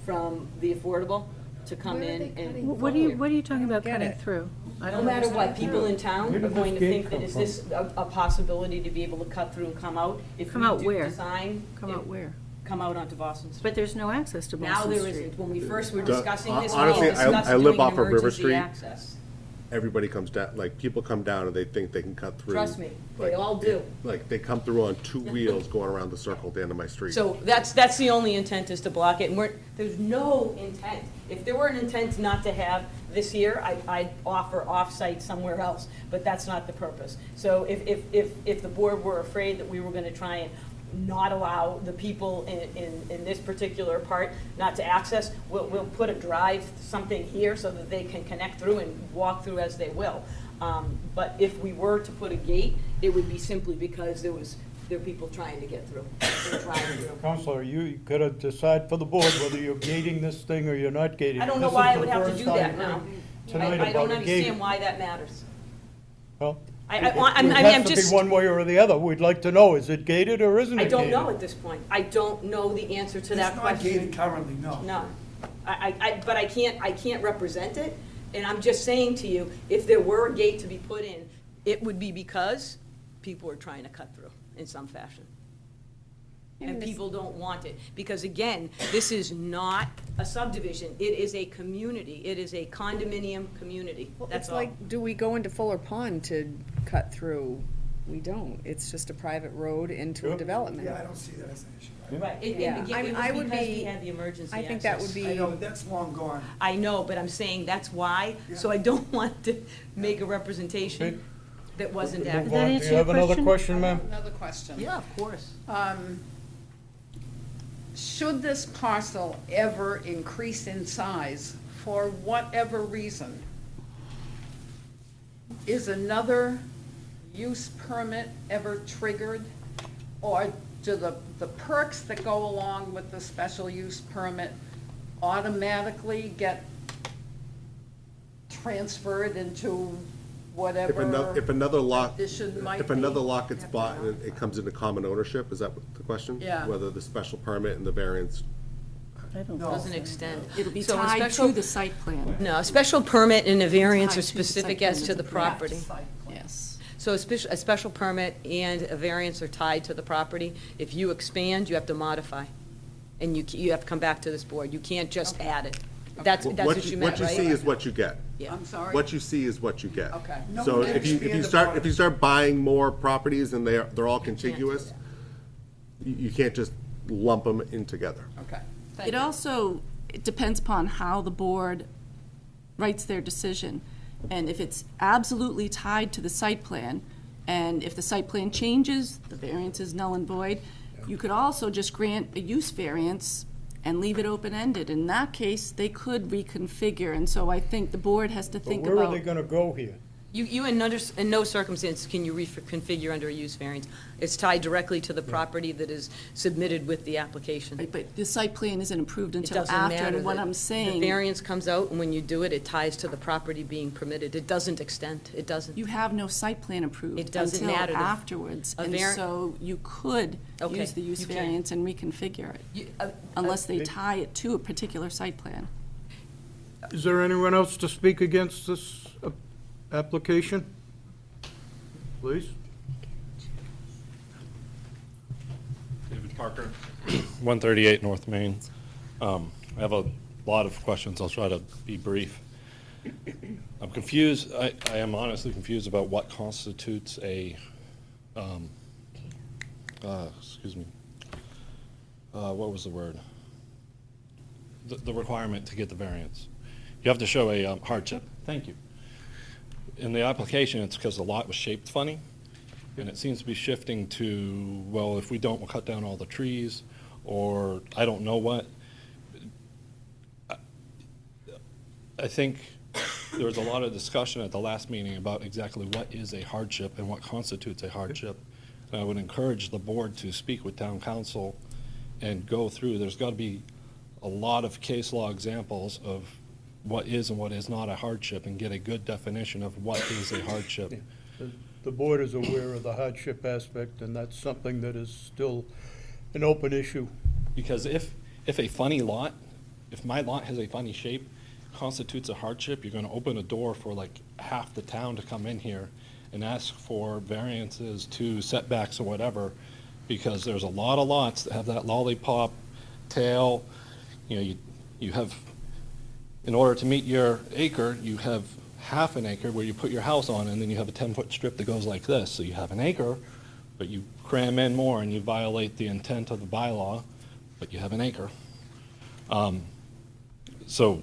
from the affordable to come Where are in they and. cutting What are you talking about Get cutting it. through? I No don't matter understand. what, people in town Where are did going to this think gate that come is this a possibility to be able to cut through and come out? If Come we out do where? design- Come out where? Come out onto Boston Street. But there's no access to Now Boston there Street. isn't. When we first were The- discussing this, we honestly, discussed I live doing off of River emergency Street. access. Everybody comes down, like, people come down and they think they can cut through. Trust me, they Like, all do. Like, they come through on two wheels going around the circle at the end of my street. So that's the only intent, is to block it, and there's no intent. If there were an intent not to have this here, I'd offer off-site somewhere else, but that's not the purpose. So if the board were afraid that we were gonna try and not allow the people in this particular part not to access, we'll put a drive, something here, so that they can connect through and walk through as they will. But if we were to put a gate, it would be simply because there are people trying to get through. They're driving through. Counselor, you gotta decide for the board whether you're gating this thing or you're not gating. I don't know This why is I would the have to first do time that now. tonight I about don't a understand gate. why that matters. Well, I it mean, I'm has to just, be one way or the other. We'd like to know, is it gated or isn't it I gated? don't know at this point. I don't know the answer to that It's not gated question. currently, no. No. But I can't represent it, and I'm just saying to you, if there were a gate to be put in, it would be because people are trying to cut through in some fashion. And people don't want it, because again, this is not a subdivision, it is a community, it is a condominium community, that's It's all. like, do we go into Fuller Pond to cut through? We don't. It's just a private road into a Sure. development. Yeah, I don't see that as an issue. Right, Yeah. and again, it I was would because we be- had the emergency I think that access. would be. I know, but that's long gone. I know, but I'm saying that's why, so I don't want to make a Okay. representation that wasn't Move accurate. that on. answer Do you your have another question? question, ma'am? Another question. Yeah, of course. Should this parcel ever increase in size, for whatever reason, is another use permit ever triggered? Or do the perks that go along with the special use permit automatically get transferred into whatever? If another lot, addition might if another be? lot gets bought and it comes into common ownership, is that the question? Yeah. Whether the special permit and the variance, I don't No. Doesn't extend. It'll be So a tied special- to the site plan. No, a special permit and a variance Tied are to the site specific plan as as to a the draft property. Yes. So a special permit and a variance are tied to the property. If you expand, you have to modify, and you have to come back to this board. You can't just add it. That's what you meant, What you right? see is what you get. Yeah. I'm sorry? What you see is what you get. Okay. So one can if you expand start, upon if you start buying more properties and they're all contiguous, you can't just lump them in together. Okay. Thank It you. also, it depends upon how the board writes their decision. And if it's absolutely tied to the site plan, and if the site plan changes, the variance is null and void, you could also just grant a use variance and leave it open-ended. In that case, they could reconfigure, and so I think the board has to But think where are about. they gonna go here? You in no circumstance can you reconfigure under a use variance. It's tied directly to the property that is submitted with the application. Right, but the site plan isn't approved It until doesn't after, matter. and what The- I'm The saying, variance comes out, and when you do it, it ties to the property being permitted. It doesn't extend. It doesn't. you have no site plan approved It doesn't until matter. afterwards. A And so you could Okay, use the use you can. variance and reconfigure it, unless they tie it to a particular site plan. Is there anyone else to speak against this application? Please? David Parker, 138 North Main. I have a lot of questions. I'll try to be brief. I'm confused. I am honestly confused about what constitutes a, excuse me, what was the word? The requirement to get the variance. You have to show a hardship. Thank you. In the application, it's because the lot was shaped funny, and it seems to be shifting to, well, if we don't, we'll cut down all the trees, or I don't know what. I think there was a lot of discussion at the last meeting about exactly what is a hardship and what constitutes a hardship. And I would encourage the board to speak with town council and go through, there's got to be a lot of case law examples of what is and what is not a hardship, and get a good definition of what is a hardship. The board is aware of the hardship aspect, and that's something that is still an open issue. Because if a funny lot, if my lot has a funny shape, constitutes a hardship, you're gonna open a door for like half the town to come in here and ask for variances to setbacks or whatever, because there's a lot of lots that have that lollipop tail. You know, you have, in order to meet your acre, you have half an acre where you put your house on, and then you have a 10-foot strip that goes like this. So you have an acre, but you cram in more and you violate the intent of the bylaw, but you have an acre. So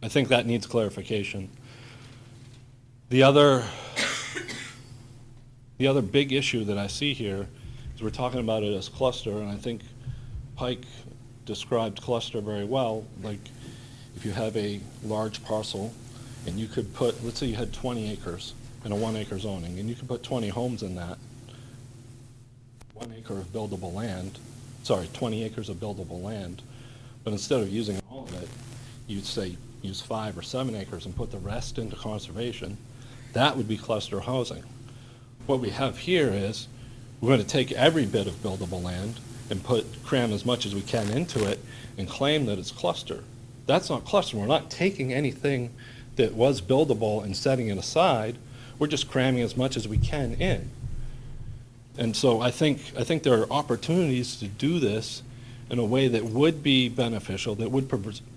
I think that needs clarification. The other big issue that I see here is we're talking about it as cluster, and I think Pike described cluster very well. Like, if you have a large parcel and you could put, let's say you had 20 acres in a 1 acre zoning, and you could put 20 homes in that, 1 acre of buildable land, 20 acres of buildable land, but instead of using all of it, you'd say use 5 or 7 acres and put the rest into conservation. That would be cluster housing. What we have here is, we're going to take every bit of buildable land and cram as much as we can into it and claim that it's cluster. That's not cluster. We're not taking anything that was buildable and setting it aside. We're just cramming as much as we can in. And so I think there are opportunities to do this in a way that would be beneficial, that would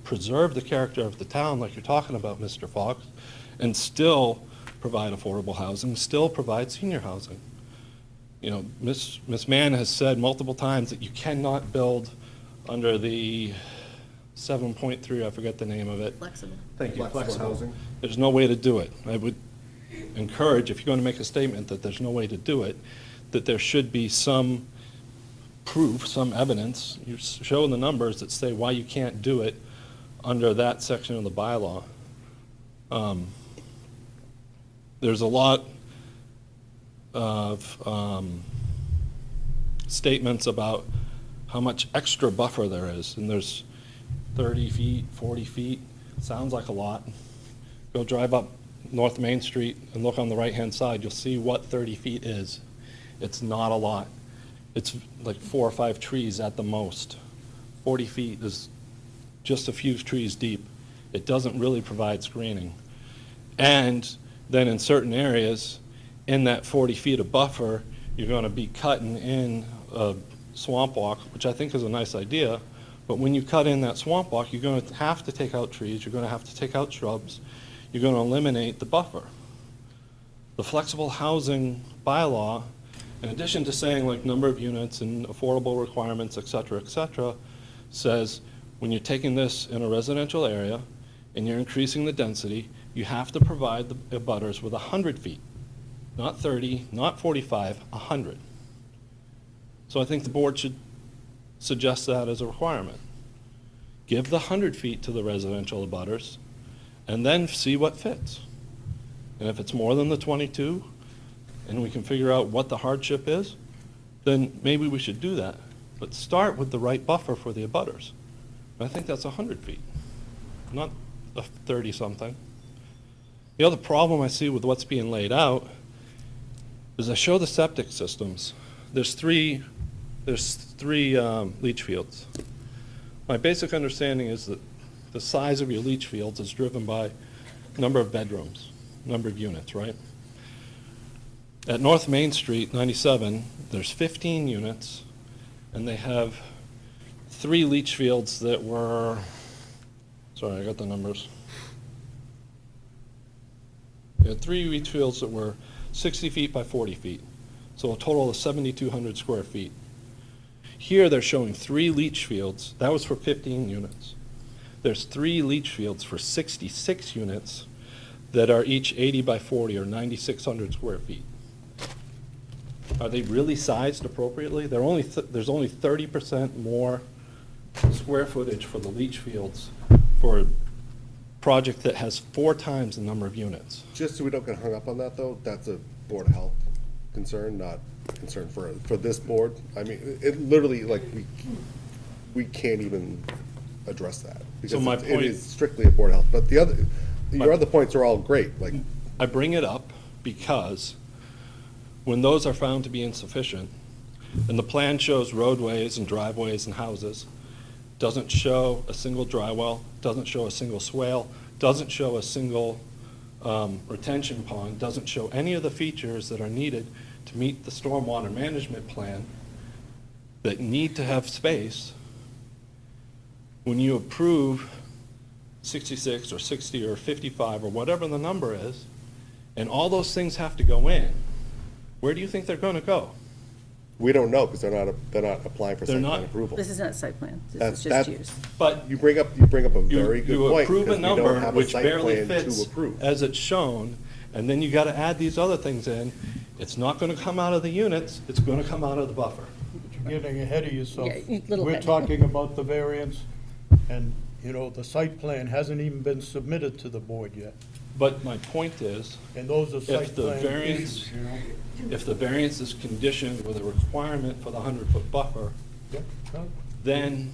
preserve the character of the town, like you're talking about, Mr. Fox, and still provide affordable housing, still provide senior housing. You know, Ms. Mann has said multiple times that you cannot build under the 7.3, I forget the name of it. Flexible. Thank you. Flexible housing. There's no way to do it. I would encourage, if you're going to make a statement that there's no way to do it, that there should be some proof, some evidence, you show the numbers that say why you can't do it under that section of the bylaw. There's a lot of statements about how much extra buffer there is, and there's 30 feet, 40 feet, sounds like a lot. Go drive up North Main Street and look on the right-hand side, you'll see what 30 feet is. It's not a lot. It's like 4 or 5 trees at the most. 40 feet is just a few trees deep. It doesn't really provide screening. And then in certain areas, in that 40 feet of buffer, you're going to be cutting in a swamp walk, which I think is a nice idea, But when you cut in that swamp walk, you're going to have to take out trees, you're going to have to take out shrubs, you're going to eliminate the buffer. The flexible housing bylaw, in addition to saying like number of units and affordable requirements, et cetera, says when you're taking this in a residential area and you're increasing the density, you have to provide the abutters with 100 feet, not 30, not 45, 100. So I think the board should suggest that as a requirement. Give the 100 feet to the residential abutters and then see what fits. And if it's more than the 22, and we can figure out what the hardship is, then maybe we should do that. But start with the right buffer for the abutters. And I think that's 100 feet, not a 30-something. The other problem I see with what's being laid out is I show the septic systems. There's three leach fields. My basic understanding is that the size of your leach fields is driven by number of bedrooms, number of units, right? At North Main Street, 97, there's 15 units, and they have 3 leach fields that were, sorry, I got the numbers. They had 3 leach fields that were 60 feet by 40 feet, so a total of 7,200 square feet. Here, they're showing 3 leach fields. That was for 15 units. There's 3 leach fields for 66 units that are each 80 by 40 or 9,600 square feet. Are they really sized appropriately? There's only 30% more square footage for the leach fields for a project that has 4 times the number of units. Just so we don't get hung up on that, though, that's a Board of Health concern, not a concern for this board. I mean, it literally, like, we can't even address that. So Because my it point- is strictly a Board of Health. But your other points are all great, like, I bring it up because when those are found to be insufficient, and the plan shows roadways and driveways and houses, doesn't show a single dry well, doesn't show a single swale, doesn't show a single retention pond, doesn't show any of the features that are needed to meet the stormwater management plan that need to have space. When you approve 66 or 60 or 55 or whatever the number is, and all those things have to go in, where do you think they're going to go? we don't know, because they're not applying for They're site not. plan approval. This is not site plan, this That's- is just that- use. But You bring up a very good you point, approve because a we don't number have a which site barely plan to fits approve. as it's shown, and then you got to add these other things in. It's not going to come out of the units, it's going to come out of the buffer. You're getting ahead of yourself. Yeah, little We're bit. talking about the variance, and, you know, the site plan hasn't even been submitted to the board yet. But my point is, And those are site if the plan variance, issues, you know? if the variance is conditioned with a requirement for the 100-foot buffer, Yeah, no, then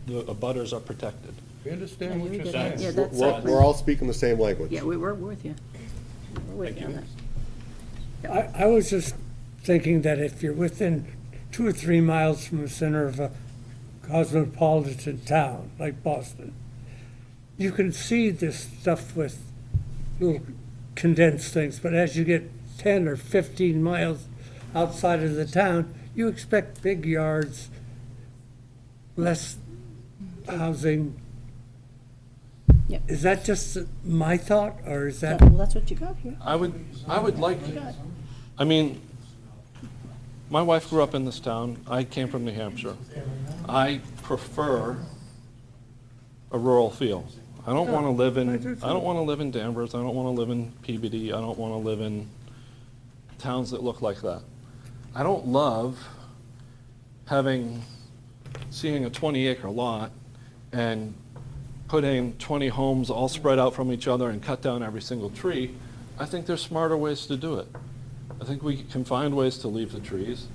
the abutters are protected. we understand Yeah, what we you're get saying. that. Yeah, that's We're site we're plan. all speaking the same language. Yeah, we're with you. We're with you on that. I was just thinking that if you're within 2 or 3 miles from the center of a cosmopolitan town, like Boston, you can see this stuff with little condensed things, but as you get 10 or 15 miles outside of the town, you expect big yards, less housing. Yep. Is that just my thought, or is that? Well, that's what you got here. I would like, I mean, my wife grew up in this town. I came from New Hampshire. I prefer a rural feel. I don't want to live in, I don't want to live in Danvers. I don't want to live in Peabody. I don't want to live in towns that look like that. I don't love seeing a 20-acre lot and putting 20 homes all spread out from each other and cut down every single tree. I think there's smarter ways to do it. I think we can find ways to leave the trees.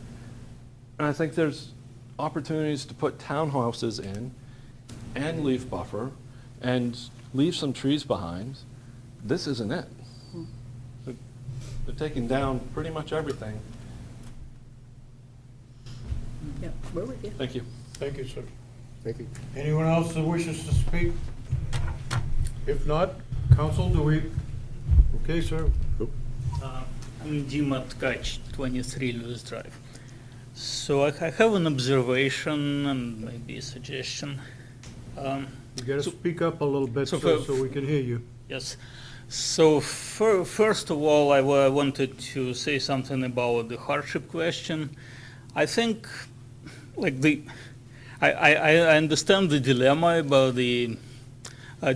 And I think there's opportunities to put townhouses in and leave buffer and leave some trees behind. This isn't it. They're taking down pretty much everything. Yeah, we're with you. Thank you. Thank you, sir. Thank you. Anyone else that wishes to speak? If not, council, do we, okay, sir? I'm Jim Matkach, 23 Lewis Drive. So I have an observation and maybe a suggestion. You gotta speak up a little bit So so for- we can hear you. Yes. So first of all, I wanted to say something about the hardship question. I think, like I understand the dilemma about the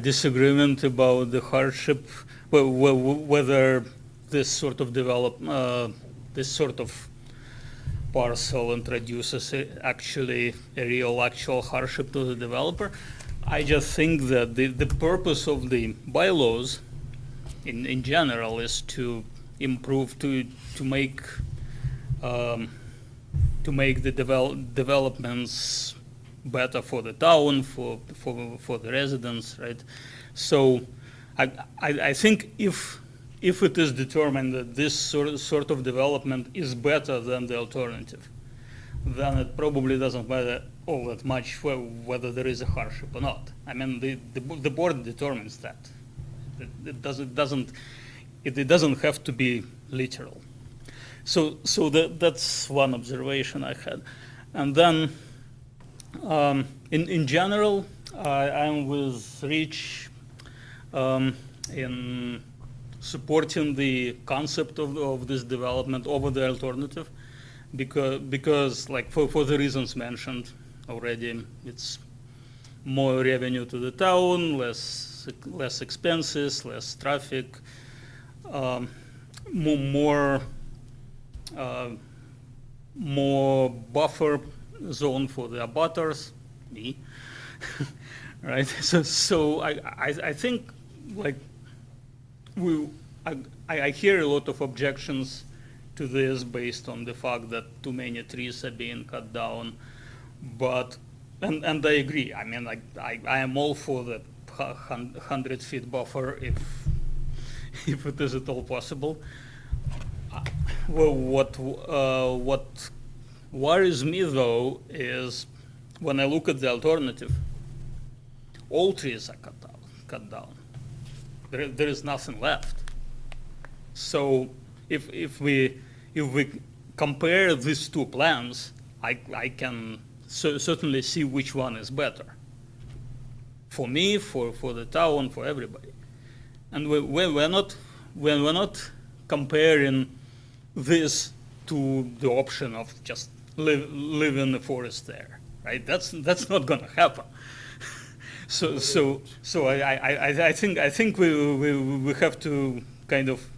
disagreement about the hardship, whether this sort of this sort of parcel introduces actually a real actual hardship to the developer. I just think that the purpose of the bylaws in general is to improve, to make the developments better for the town, for the residents, right? So I think if it is determined that this sort of development is better than the alternative, then it probably doesn't matter all that much whether there is a hardship or not. I mean, the board determines that. It doesn't have to be literal. So that's one observation I had. And then in general, I'm with Rich in supporting the concept of this development over the alternative, because like for the reasons mentioned already, it's more revenue to the town, less expenses, less traffic, more buffer zone for the abutters, me, right? So I think like I hear a lot of objections to this based on the fact that too many trees are being cut down, but and I agree. I mean, I am all for the 100-foot buffer if it is at all possible. Well, what worries me though is when I look at the alternative, all trees are cut down. There is nothing left. So if we compare these two plans, I can certainly see which one is better. For me, for the town, for everybody. And we're not comparing this to the option of just live in the forest there, right? That's not going to happen. So I think we have to kind of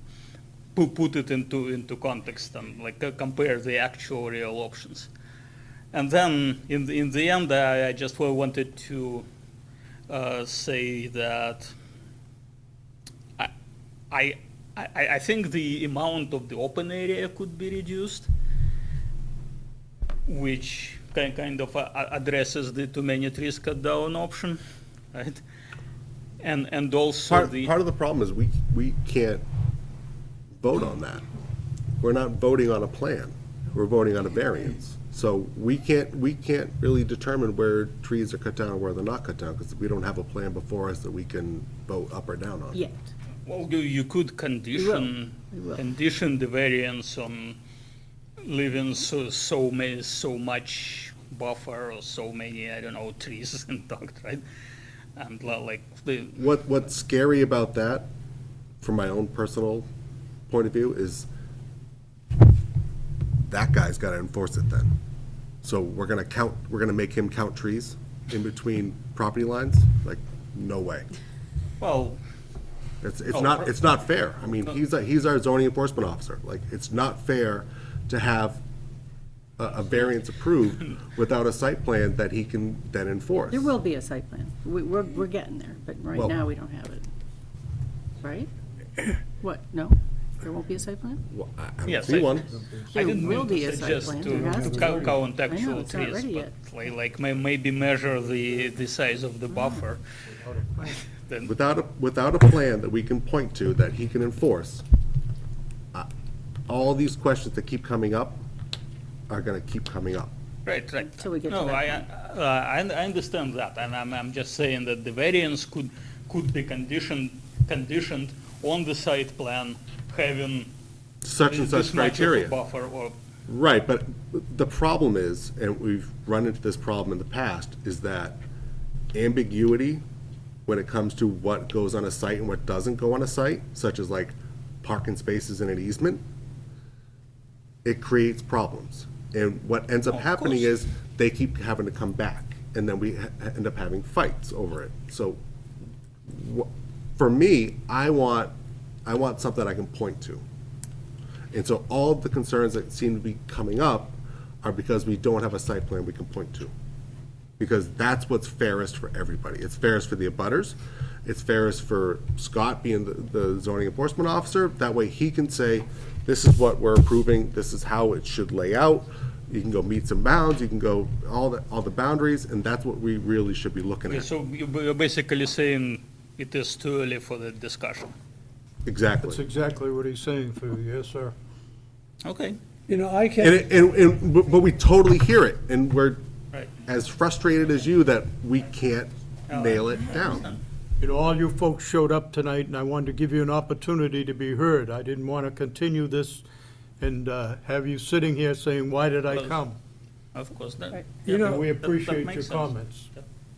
put it into context and like compare the actual real options. And then in the end, I just wanted to say that I think the amount of the open area could be reduced, which kind of addresses the too many trees cut down option, right? And also Part of the problem is we can't vote on that. We're not voting on a plan. We're voting on a variance. So we can't really determine where trees are cut down and where they're not cut down because we don't have a plan before us that we can vote up or down on. Yet. Well, you could condition the variance on leaving so much buffer or so many, I don't know, trees intact, right? And like What's scary about that, from my own personal point of view, is that guy's got to enforce it then. So we're gonna make him count trees in between property lines? Like, no way. Well, it's not fair. I mean, he's our zoning enforcement officer. Like, it's not fair to have a variance approved without a site plan that he can then enforce. There will be a site plan. We're getting there, but right Well- now we don't have it. Right? What, no? There won't be a site plan? Well, I don't yes, see one. There I didn't will mean be to a site suggest plan. to There has to count be. I know, actual it's not trees, ready but yet. like maybe measure the size of the buffer. Then Without a plan that we can point to that he can enforce, all these questions that keep coming up are gonna keep coming up. Right. Till we get to No, that I understand that, and I'm just saying that the variance could be conditioned on the site plan having Such and such this much of a criteria. buffer or Right, but the problem is, and we've run into this problem in the past, is that ambiguity when it comes to what goes on a site and what doesn't go on a site, such as like parking spaces in an easement, it creates problems. And what ends up happening is they keep having to come back, and then we end up having fights over it. So for me, I want something I can point to. And so all of the concerns that seem to be coming up are because we don't have a site plan we can point to. Because that's what's fairest for everybody. It's fairest for the abutters. It's fairest for Scott being the zoning enforcement officer. That way he can say, this is what we're approving, this is how it should lay out. You can go meet some bounds, you can go all the boundaries, and that's what we really should be looking at. So you're basically saying it is too early for the discussion. Exactly. That's exactly what he's saying for you, yes, sir. Okay. You know, I can't. But we totally hear it, and we're Right. as frustrated as you that we can't nail it down. You know, all you folks showed up tonight, and I wanted to give you an opportunity to be heard. I didn't want to continue this and have you sitting here saying, why did I come? Of course, that. You know, And we that appreciate your makes sense. comments.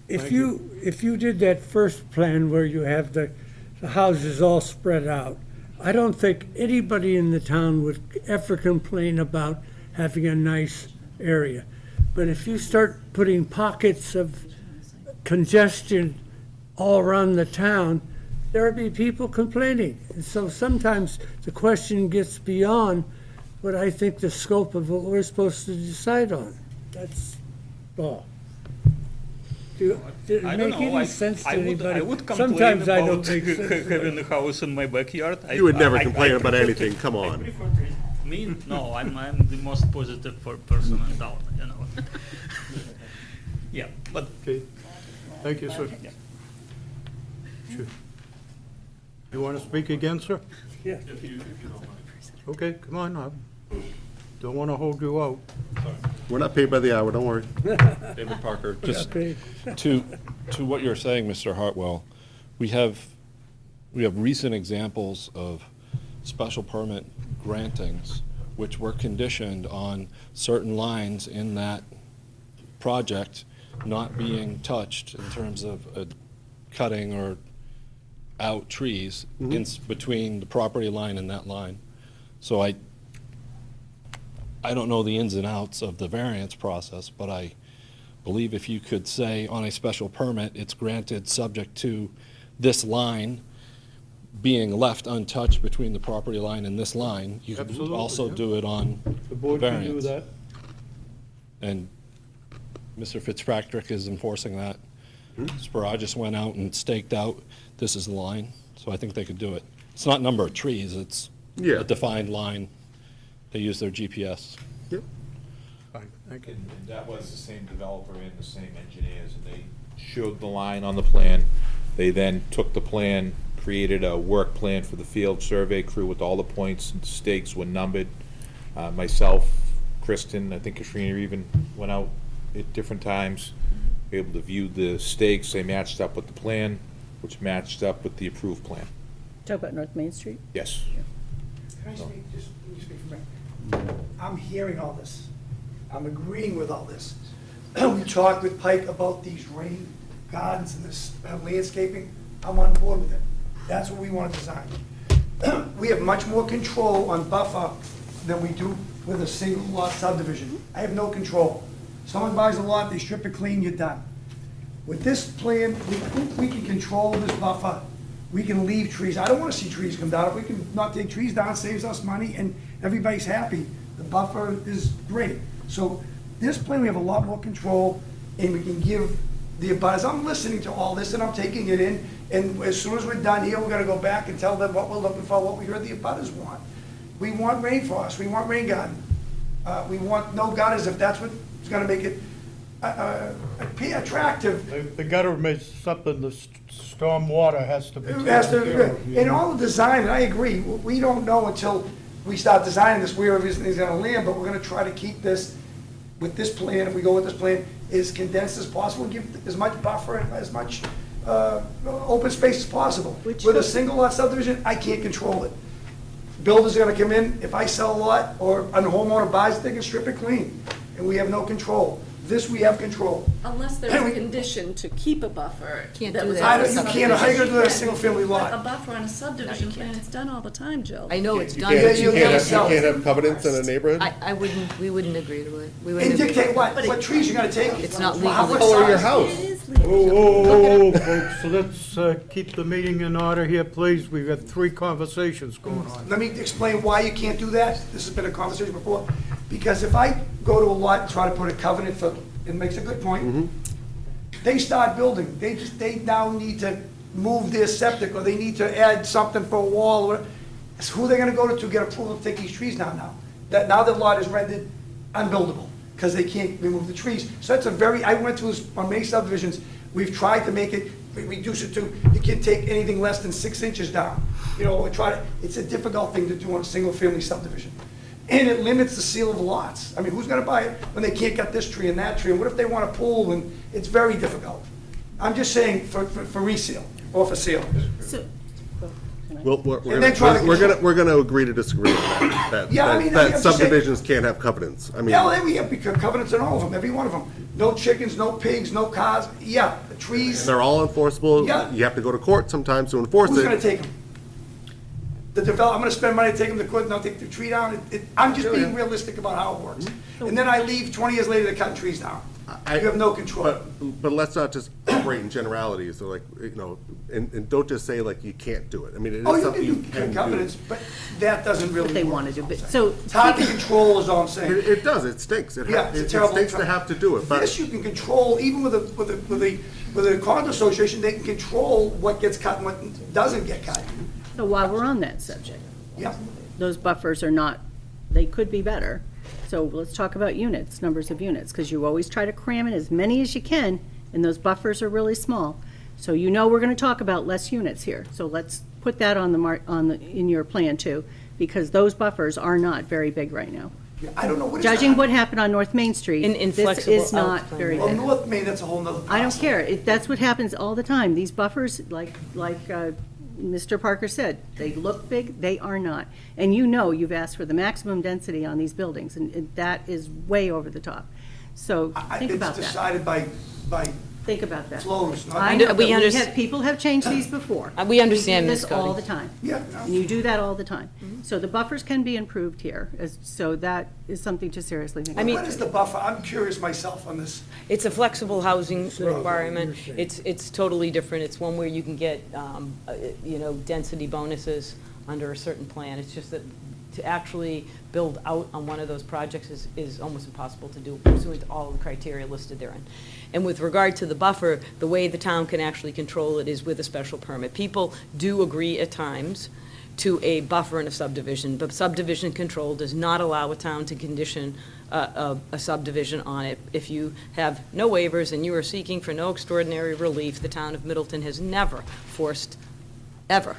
If you did that first plan where you have the houses all spread out, I don't think anybody in the town would ever complain about having a nice area. But if you start putting pockets of congestion all around the town, there'll be people complaining. And so sometimes the question gets beyond what I think the scope of what we're supposed to decide on. That's all. Did it I make don't know. any sense to I anybody? would complain Sometimes I about don't make sense. having a house in my backyard. You would never I complain about prefer to- anything, come I on. prefer to- Me? No, I'm the most positive person in town, you know. Yeah, but. Okay, thank you, sir. Yeah. Sure. You want to speak again, sir? Yeah. Okay, come on, I don't want to hold you out. We're not paid by the hour, don't worry. David Parker, just Okay. to what you're saying, Mr. Hartwell, we have recent examples of special permit grantings which were conditioned on certain lines in that project not being touched in terms of cutting or out trees between the property line and that line. So I don't know the ins and outs of the variance process, but I believe if you could say on a special permit, it's granted subject to this line being left untouched between the property line and this line, you could Absolutely, also yeah. do it on The board can do variance. that. And Mr. Fitzpatrick is enforcing that. Sparaj just went out and staked out, this is the line, so I think they could do it. It's not number of trees, it's Yeah. a defined line. They use their GPS. Fine, thank you. And that was the same developer and the same engineers, and they showed the line on the plan. They then took the plan, created a work plan for the field survey crew with all the points and stakes were numbered. Myself, Kristen, I think Katrina even went out at different times, able to view the stakes. They matched up with the plan, which matched up with the approved plan. Talk about North Main Street? Yes. Can I speak, just, let me speak for a minute. I'm hearing all this. I'm agreeing with all this. We talked with Pike about these rain gardens and this landscaping. I'm on board with it. That's what we want to design. We have much more control on buffer than we do with a single lot subdivision. I have no control. Someone buys a lot, they strip it clean, you're done. With this plan, we can control this buffer. We can leave trees. I don't want to see trees come down. If we can not take trees down, it saves us money and everybody's happy. The buffer is great. So this plan, we have a lot more control and we can give the abutters. I'm listening to all this and I'm taking it in. And as soon as we're done here, we're gonna go back and tell them what we're looking for, what we heard the abutters want. We want rainforest, we want rain garden. We want no gutters if that's what's gonna make it attractive. The gutter is something, the storm water has to be It taken has to, care of. you and know. all the design, and I agree, we don't know until we start designing this where everything's gonna land, but we're gonna try to keep this, with this plan, if we go with this plan, as condensed as possible, give as much buffer and as much open space as possible. With a single lot subdivision, I can't control it. builders are gonna come in, if I sell a lot, or a homeowner buys, they can strip it clean, and we have no control. This, we have control. Unless there's a condition to keep a buffer. Can't that do was that. on a You can't, how you gonna do that in a subdivision. single-family But a lot? buffer on a subdivision plan, it's done all the time, Jill. I know it's You done. can't, but you you can't have, sell. you can't have covenants in a neighborhood? I wouldn't, we wouldn't agree to it. We wouldn't And agree. dictate what trees you're gonna take? It's not Well, how legally- much Color of your size? house. It is Whoa, legal. whoa, whoa, folks, let's keep the meeting in order here, please. We've got 3 conversations going on. Let me explain why you can't do that. This has been a conversation before. Because if I go to a lot and try to put a covenant for, it makes a good point. They start building. They now need to move their septic, or they need to add something for a wall, or, it's who they're gonna go to get approval to take these trees down now? That, now the lot is rendered unbuildable, because they can't remove the trees. So that's a very, I went through this on many subdivisions, we've tried to make it, reduce it to, you can't take anything less than 6 inches down. You know, it's a difficult thing to do on a single-family subdivision. And it limits the seal of lots. I mean, who's gonna buy it when they can't get this tree and that tree? And what if they want a pool? And it's very difficult. I'm just saying for resale or for sale. So, Well, we're And then try to we're gonna agree to disagree with that. Yeah, I mean, That I'm just saying- subdivisions can't have covenants. I mean, Yeah, we have covenants on all of them, every one of them. No chickens, no pigs, no cars. Yeah, the trees. they're all enforceable. Yeah. You have to go to court sometimes to enforce Who's gonna it. take them? I'm gonna spend money to take them to court and I'll take the tree down. I'm just being realistic about how it works. And then I leave 20 years later, they're cutting trees down. You have no control. But let's not just operate in generalities, so like, you know, and don't just say like you can't do it. I mean, it Oh, is you something you can can do covenants, do. but that doesn't really what they work, want to is do, all but, I'm saying. so. It's hard to control is all I'm saying. It does, it stinks. Yeah, it's a It terrible. stinks to have to do it, but. This you can control, even with a condo association, they can control what gets cut and what doesn't get cut. So while we're on that subject, Yeah. those buffers are not, they could be better. So let's talk about units, numbers of units, because you always try to cram in as many as you can, and those buffers are really small. So you know we're gonna talk about less units here, so let's put that on in your plan too, because those buffers are not very big right now. I don't know what is Judging that? what happened on North Main Street, In this flexible is not outline. very Well, big. North Main, that's a whole nother. I don't process. care, that's what happens all the time, these buffers, like Mr. Parker said, they look big, they are not. And you know you've asked for the maximum density on these buildings, and that is way over the top. So think about It's that, decided by think about that. flows, not. I know, but We people have changed these before. We understand, do Ms. this all Cody. the time. Yeah. And you do that all the time. So the buffers can be improved here, so that is something to seriously think about. What is the buffer? I'm curious myself on this. It's a flexible housing requirement. It's totally different. It's one where you can get, density bonuses under a certain plan. It's just that to actually build out on one of those projects is almost impossible to do pursuant to all the criteria listed therein. And with regard to the buffer, the way the town can actually control it is with a special permit. People do agree at times to a buffer in a subdivision, but subdivision control does not allow a town to condition a subdivision on it. If you have no waivers and you are seeking for no extraordinary relief, the town of Middleton has never forced, ever,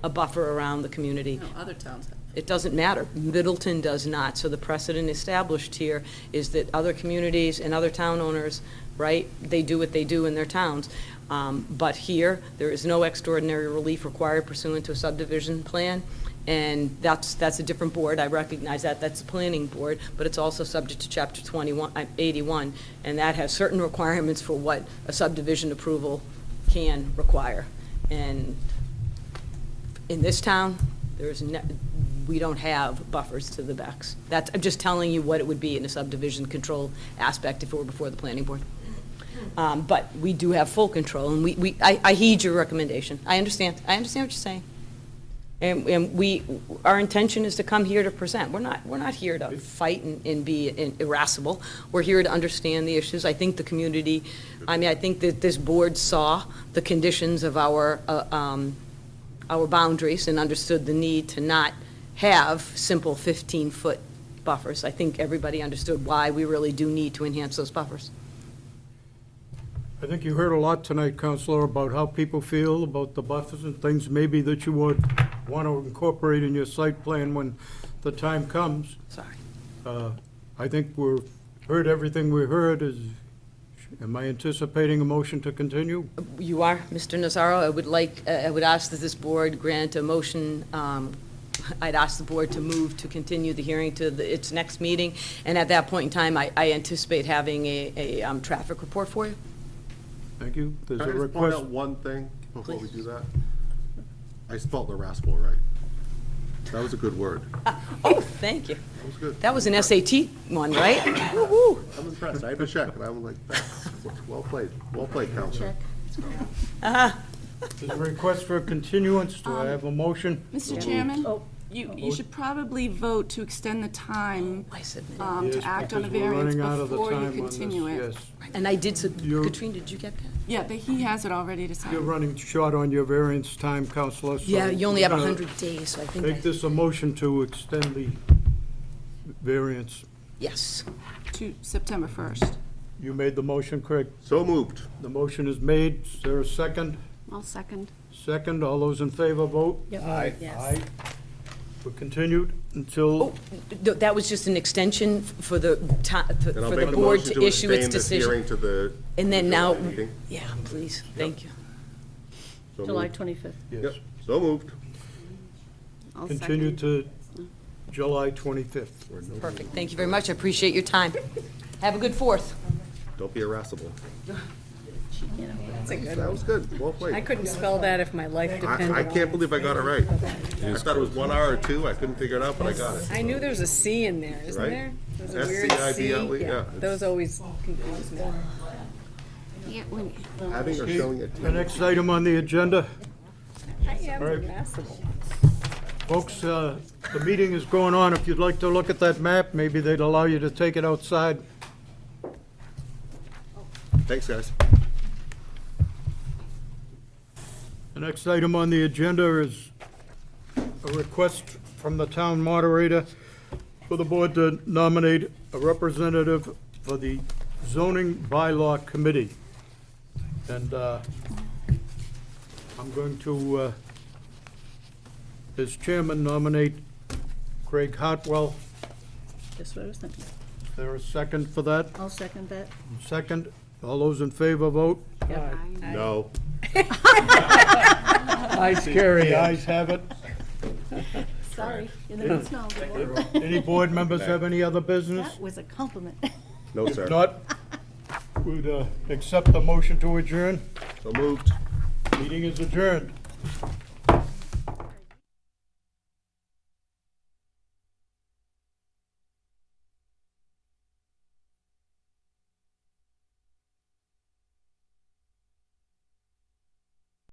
a buffer around the community. No, other towns have. It doesn't matter. Middleton does not. So the precedent established here is that other communities and other town owners, right, they do what they do in their towns. But here, there is no extraordinary relief required pursuant to a subdivision plan, and that's a different board. I recognize that. That's the planning board, but it's also subject to Chapter 81, and that has certain requirements for what a subdivision approval can require. And in this town, we don't have buffers to the backs. I'm just telling you what it would be in a subdivision control aspect if it were before the planning board. But we do have full control, and I heed your recommendation. I understand what you're saying. And our intention is to come here to present. We're not here to fight and be irascible. We're here to understand the issues. I think the community, I think that this board saw the conditions of our boundaries and understood the need to not have simple 15-foot buffers. I think everybody understood why we really do need to enhance those buffers. I think you heard a lot tonight, Counselor, about how people feel about the buffers and things maybe that you would want to incorporate in your site plan when the time comes. Sorry. I think we've heard everything we heard. Am I anticipating a motion to continue? You are, Mr. Nazaro. I would ask that this board grant a motion I'd ask the board to move to continue the hearing to its next meeting, and at that point in time, I anticipate having a traffic report for you. Thank you. There's a Can I just point request. out one thing before we Please. do that? I spelled irascible right. That was a good word. Oh, thank you. That was good. That was an SAT one, right? Woo-hoo. I'm impressed. I had to check, and I was like, that's well played. Well played, Counselor. There's a request for a continuance. Do I have a motion? Mr. Chairman? Oh. You should probably vote to extend the time I submitted. Yes, to act on a because we're variance running out of the before you time on this, continue it. yes. And I did, You're- Katrina, did you get that? Yeah, but he has it already to sign. You're running short on your variance time, Counselor. so Yeah, you only have we're gonna 100 days, so I think Make this a motion to extend the variance. yes. To September 1st. You made the motion, Craig. So moved. The motion is made. Is there a second? I'll second. Second, all those in favor, vote. Aye. Aye. We're continued until, Oh, that was just an extension for the for Then I'll the make a board motion to to issue its extend this decision. hearing to the. And then now, meeting. yeah, please, thank you. So July moved. 25th. yes, Yep, so moved. I'll continue second. to July 25th. Perfect, thank you very much, I appreciate your time. Have a good 4th. Don't be irascible. That's a good That one. was good. Well played. I couldn't spell that if my life depended on I it. can't believe I got it right. I thought it was 1 R or 2. I couldn't figure it out, but I got it. I knew there was a C in there, isn't Right? there? There's a weird C. S-C-I-B-L-E, yeah. Those always confuse me. Yeah, when- Having or showing it. The next item on the agenda, I am Right. irascible. folks, the meeting is going on. If you'd like to look at that map, maybe they'd allow you to take it outside. Thanks, guys. The next item on the agenda is a request from the town moderator for the board to nominate a representative for the zoning bylaw committee. And I'm going to, as chairman, nominate Craig Hartwell. That's what I was thinking. Is there a second for that? I'll second that. Second. All those in favor, vote. No. Ayes, carry The it. ayes have it. Sorry. You never know. Any board members have any other business? That was a compliment. No, sir. If not, we'd accept the motion to adjourn. So moved. Meeting is adjourned.